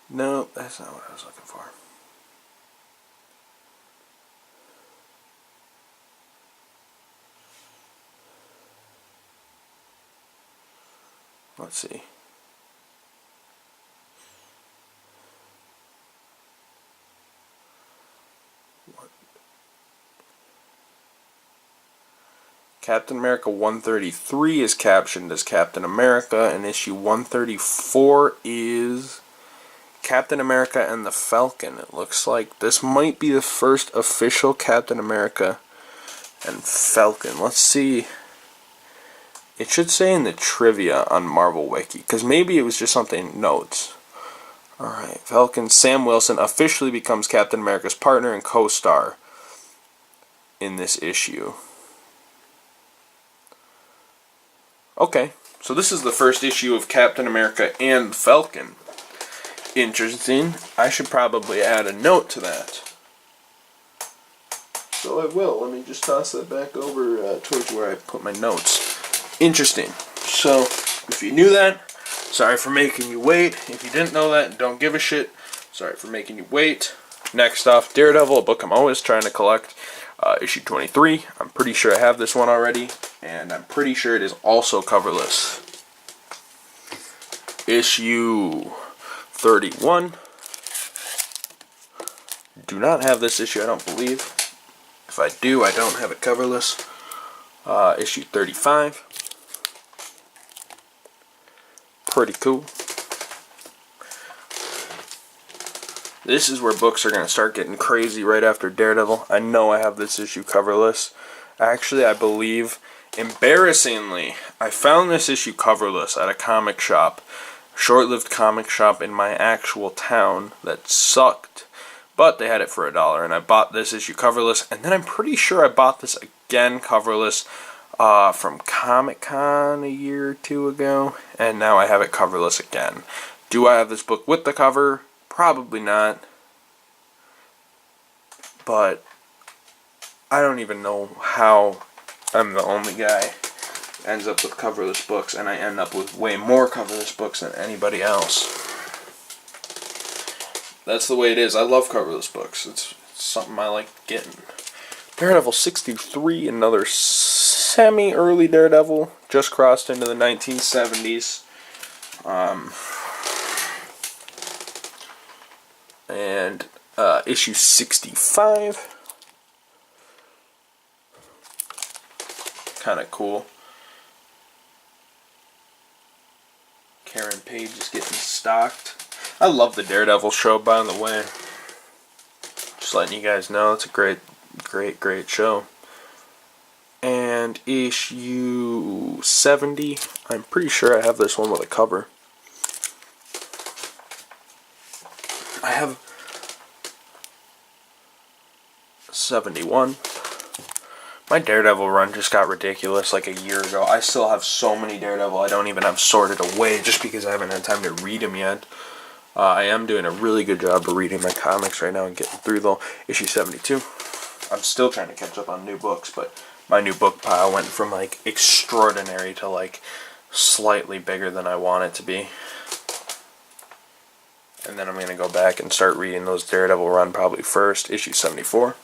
No, that's not what I was looking for. Let's see. Captain America 133 is captioned as Captain America, and issue 134 is Captain America and the Falcon. It looks like this might be the first official Captain America and Falcon. Let's see. It should say in the trivia on Marvel Wiki, because maybe it was just something notes. Alright, Falcon. Sam Wilson officially becomes Captain America's partner and co-star in this issue. Okay, so this is the first issue of Captain America and Falcon. Interesting. I should probably add a note to that. So I will. Let me just toss that back over towards where I put my notes. Interesting. So, if you knew that, sorry for making you wait. If you didn't know that, don't give a shit. Sorry for making you wait. Next off, Daredevil, a book I'm always trying to collect. Issue 23. I'm pretty sure I have this one already, and I'm pretty sure it is also coverless. Issue 31. Do not have this issue, I don't believe. If I do, I don't have it coverless. Issue 35. Pretty cool. This is where books are going to start getting crazy right after Daredevil. I know I have this issue coverless. Actually, I believe, embarrassingly, I found this issue coverless at a comic shop. Short-lived comic shop in my actual town that sucked. But they had it for $1, and I bought this issue coverless. And then I'm pretty sure I bought this again coverless from Comic-Con a year or two ago. And now I have it coverless again. Do I have this book with the cover? Probably not, but I don't even know how I'm the only guy who ends up with coverless books, and I end up with way more coverless books than anybody else. That's the way it is. I love coverless books. It's something I like getting. Daredevil 63, another semi-early Daredevil, just crossed into the 1970s. And issue 65, kind of cool. Karen Page is getting stocked. I love the Daredevil show, by the way. Just letting you guys know, it's a great show. And issue 70, I'm pretty sure I have this one with a cover. I have 71. My Daredevil run just got ridiculous like a year ago. I still have so many Daredevil I don't even have sorted away just because I haven't had time to read them yet. I am doing a really good job of reading my comics right now and getting through though. Issue 72. I'm still trying to catch up on new books, but my new book pile went from like extraordinary to like slightly bigger than I want it to be. And then I'm going to go back and start reading those Daredevil run probably first. Issue 74.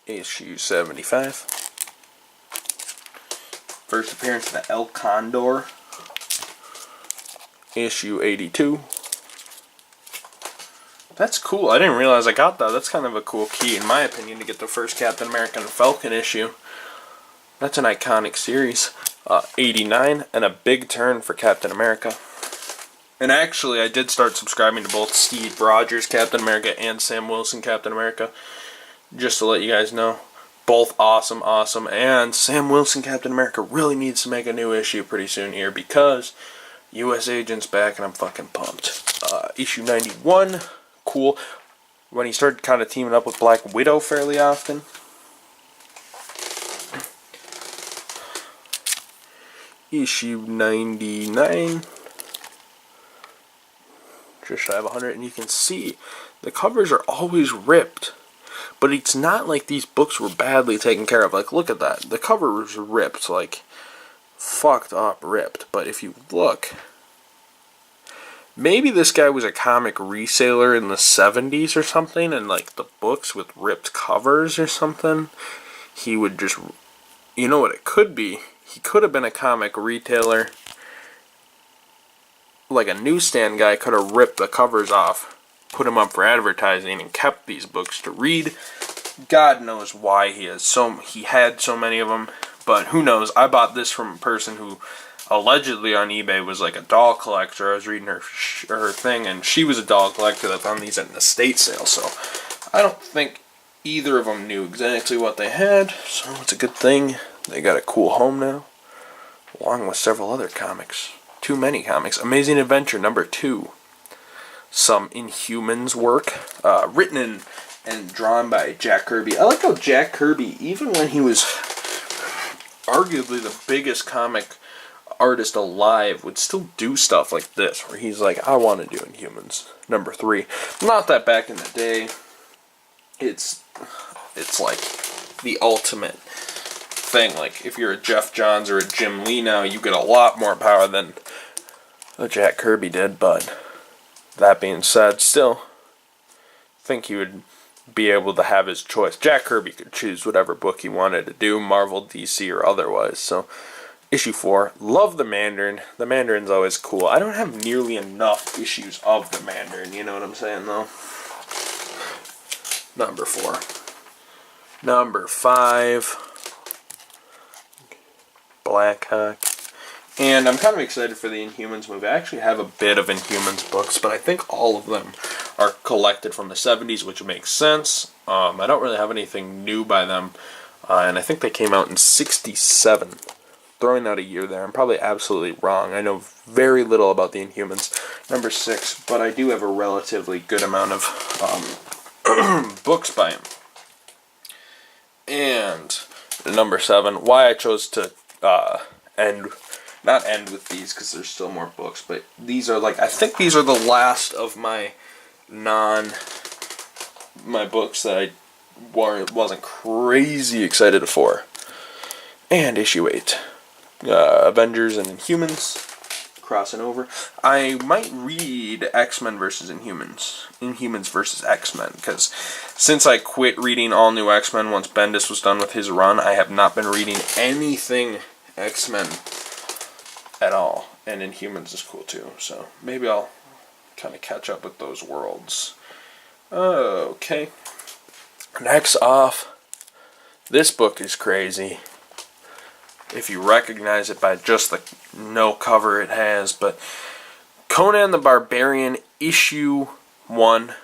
Issue 75. First appearance of the El Condor. Issue 82. That's cool. I didn't realize I got that. That's kind of a cool key, in my opinion, to get the first Captain America and Falcon issue. That's an iconic series. 89, and a big turn for Captain America. And actually, I did start subscribing to both Steve Rogers Captain America and Sam Wilson Captain America. Just to let you guys know. Both awesome. And Sam Wilson Captain America really needs to make a new issue pretty soon here because U.S. Agent's back and I'm fucking pumped. Issue 91, cool. When he started kind of teaming up with Black Widow fairly often. Issue 99, just shy of 100, and you can see the covers are always ripped, but it's not like these books were badly taken care of. Like, look at that, the cover was ripped, like fucked up ripped. But if you look, maybe this guy was a comic reseller in the 70s or something, and like the books with ripped covers or something, he would just, you know what it could be? He could have been a comic retailer, like a newsstand guy could have ripped the covers off put them up for advertising and kept these books to read. God knows why he had so many of them, but who knows. I bought this from a person who allegedly on eBay was like a doll collector. I was reading her thing, and she was a doll collector that found these at an estate sale, so I don't think either of them knew exactly what they had, so it's a good thing they got a cool home now, along with several other comics. Too many comics. Amazing Adventure #2. Some Inhumans work, written and drawn by Jack Kirby. I like how Jack Kirby, even when he was arguably the biggest comic artist alive, would still do stuff like this, where he's like, I want to do Inhumans #3. Not that back in the day, it's like the ultimate thing. Like, if you're a Jeff Johns or a Jim Lee now, you get a lot more power than Jack Kirby did, but that being said, still think he would be able to have his choice. Jack Kirby could choose whatever book he wanted to do, Marvel, DC, or otherwise. So, issue 4, love the Mandarin. The Mandarin's always cool. I don't have nearly enough issues of the Mandarin, you know what I'm saying, though? #4. #5, Blackhawk. And I'm kind of excited for the Inhumans movie. I actually have a bit of Inhumans books, but I think all of them are collected from the 70s, which makes sense. I don't really have anything new by them, and I think they came out in 67. Throwing out a year there. I'm probably absolutely wrong. I know very little about the Inhumans. #6, but I do have a relatively good amount of books by him. And #7, why I chose to not end with these, because there's still more books, but these are I think these are the last of my books that I wasn't crazy excited for. And issue 8, Avengers and Inhumans, crossing over. I might read X-Men versus Inhumans versus X-Men, because since I quit reading All New X-Men once Bendis was done with his run, I have not been reading anything X-Men at all, and Inhumans is cool too, so maybe I'll kind of catch up with those worlds. Okay, next off, this book is crazy. If you recognize it by just the no cover it has, but Conan the Barbarian, issue 1,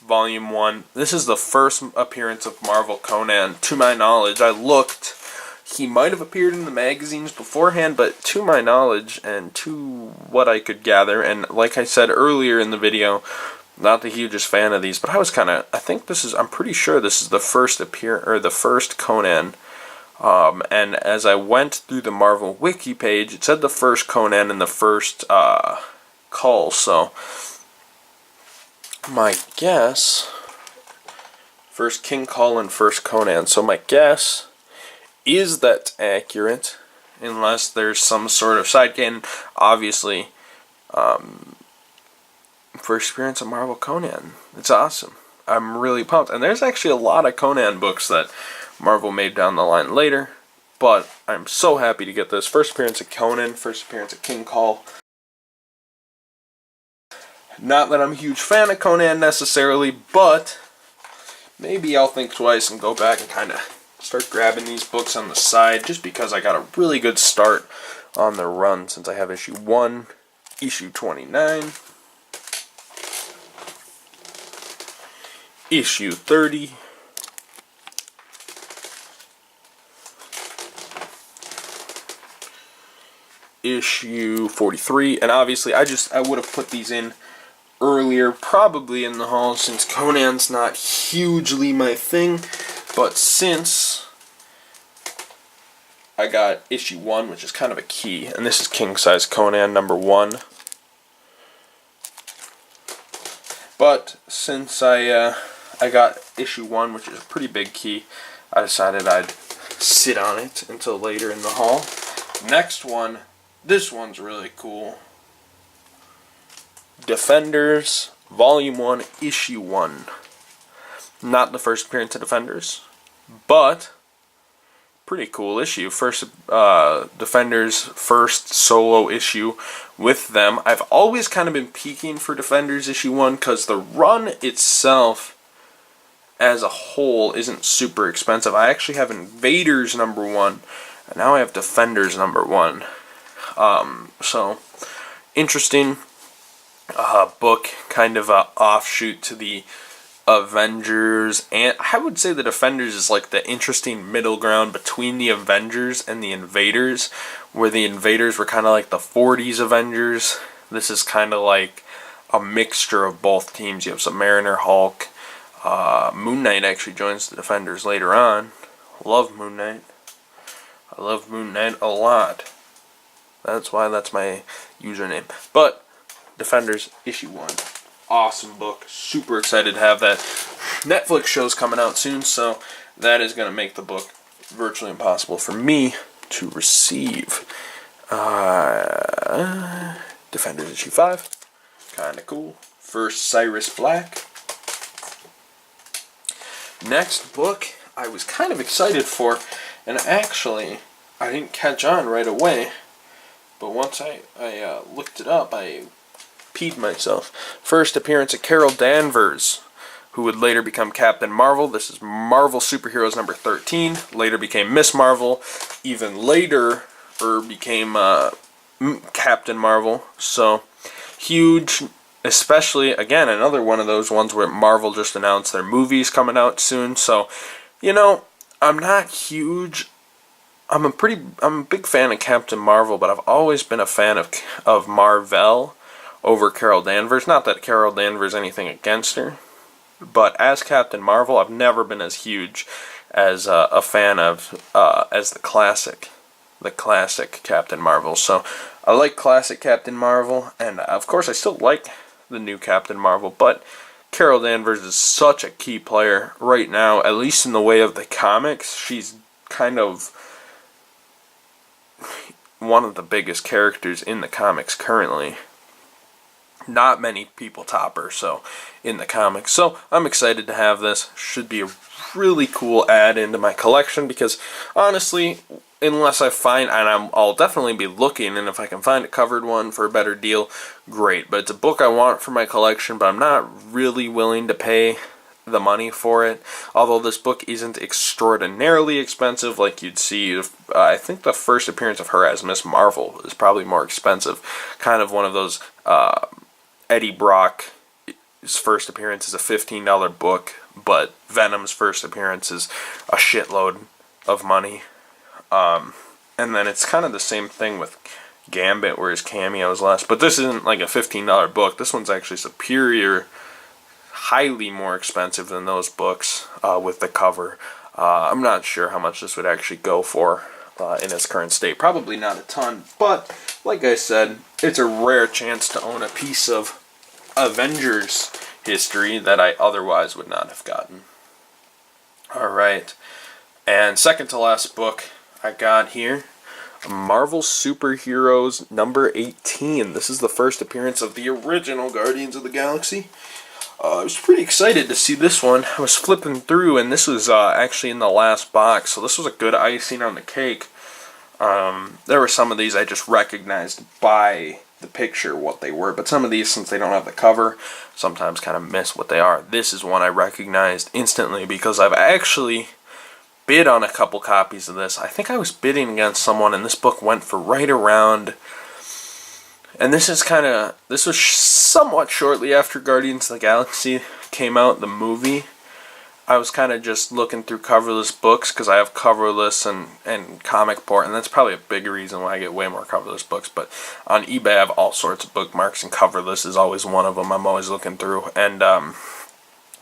volume 1. This is the first appearance of Marvel Conan, to my knowledge. I looked. He might have appeared in the magazines beforehand, but to my knowledge and to what I could gather, and like I said earlier in the video, not the hugest fan of these, but I'm pretty sure this is the first Conan. And as I went through the Marvel Wiki page, it said the first Conan and the first Cull, so my guess, first King Cull and first Conan, so my guess is that accurate, unless there's some sort of side canon. Obviously, first appearance of Marvel Conan. It's awesome. I'm really pumped. And there's actually a lot of Conan books that Marvel made down the line later, but I'm so happy to get this. First appearance of Conan, first appearance of King Cull. Not that I'm a huge fan of Conan necessarily, but maybe I'll think twice and go back and kind of start grabbing these books on the side, just because I got a really good start on the run since I have issue 1, issue 29, issue 30, issue 43, and obviously I would have put these in earlier, probably in the haul, since Conan's not hugely my thing, but since I got issue 1, which is kind of a key, and this is King Size Conan #1, but since I got issue 1, which is a pretty big key, I decided I'd sit on it until later in the haul. Next one, this one's really cool. Defenders, Volume 1, Issue 1. Not the first appearance of Defenders, but pretty cool issue. First, Defenders' first solo issue with them. I've always kind of been peeking for Defenders issue 1 because the run itself as a whole isn't super expensive. I actually have Invaders #1, and now I have Defenders #1. So, interesting book, kind of a offshoot to the Avengers, and I would say the Defenders is like the interesting middle ground between the Avengers and the Invaders, where the Invaders were kind of like the 40s Avengers. This is kind of like a mixture of both teams. You have Submariner, Hulk, Moon Knight actually joins the Defenders later on. Love Moon Knight. I love Moon Knight a lot. That's why that's my username. But Defenders issue 1. Awesome book. Super excited to have that. Netflix show's coming out soon, so that is going to make the book virtually impossible for me to receive. Defenders issue 5. Kind of cool. First Cyrus Black. Next book I was kind of excited for, and actually I didn't catch on right away, but once I looked it up, I peed myself. First appearance of Carol Danvers, who would later become Captain Marvel. This is Marvel Superheroes #13. Later became Miss Marvel. Even later, became Captain Marvel. So huge. Especially, again, another one of those ones where Marvel just announced their movies coming out soon. So, you know, I'm not huge. I'm a big fan of Captain Marvel, but I've always been a fan of Marvel over Carol Danvers. Not that Carol Danvers anything against her, but as Captain Marvel, I've never been as huge as a fan of as the classic Captain Marvel. So I like classic Captain Marvel, and of course I still like the new Captain Marvel, but Carol Danvers is such a key player right now, at least in the way of the comics. She's kind of one of the biggest characters in the comics currently. Not many people top her, so in the comics. So I'm excited to have this. Should be a really cool add into my collection, because honestly, unless I find, and I'll definitely be looking, and if I can find a covered one for a better deal, great. But it's a book I want for my collection, but I'm not really willing to pay the money for it. Although this book isn't extraordinarily expensive, like you'd see. I think the first appearance of her as Miss Marvel is probably more expensive. Kind of one of those Eddie Brock's first appearance is a $15 book, but Venom's first appearance is a shitload of money. And then it's kind of the same thing with Gambit, where his cameo is less. But this isn't like a $15 book. This one's actually superior, highly more expensive than those books with the cover. I'm not sure how much this would actually go for in its current state. Probably not a ton, but like I said, it's a rare chance to own a piece of Avengers history that I otherwise would not have gotten. Alright, and second to last book I got here, Marvel Superheroes #18. This is the first appearance of the original Guardians of the Galaxy. I was pretty excited to see this one. I was flipping through, and this was actually in the last box, so this was a good icing on the cake. There were some of these I just recognized by the picture what they were, but some of these, since they don't have the cover, sometimes kind of miss what they are. This is one I recognized instantly because I've actually bid on a couple copies of this. I think I was bidding against someone, and this book went for right around, and this was somewhat shortly after Guardians of the Galaxy came out, the movie. I was kind of just looking through coverless books, because I have coverless and comic port, and that's probably a big reason why I get way more coverless books. But on eBay I have all sorts of bookmarks, and coverless is always one of them I'm always looking through. And I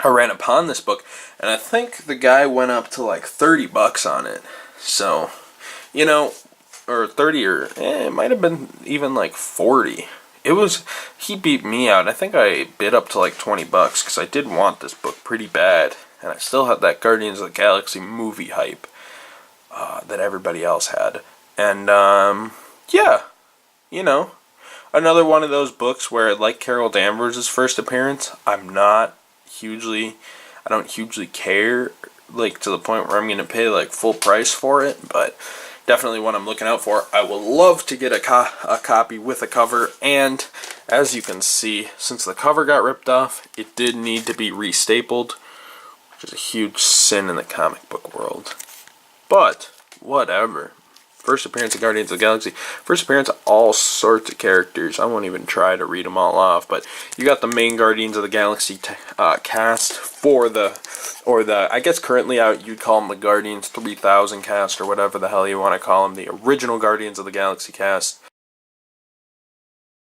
ran upon this book, and I think the guy went up to like $30 on it. So, you know, or 30, or it might have been even like 40. He beat me out. I think I bid up to like $20 because I did want this book pretty bad, and I still had that Guardians of the Galaxy movie hype that everybody else had. And yeah, you know, another one of those books where, like Carol Danvers' first appearance, I don't hugely care, like to the point where I'm going to pay like full price for it, but definitely one I'm looking out for. I would love to get a copy with a cover, and as you can see, since the cover got ripped off, it did need to be restapled, which is a huge sin in the comic book world. But whatever. First appearance of Guardians of the Galaxy. First appearance of all sorts of characters. I won't even try to read them all off, but you got the main Guardians of the Galaxy cast for I guess currently out you'd call them the Guardians 3000 cast or whatever the hell you want to call them. The original Guardians of the Galaxy cast.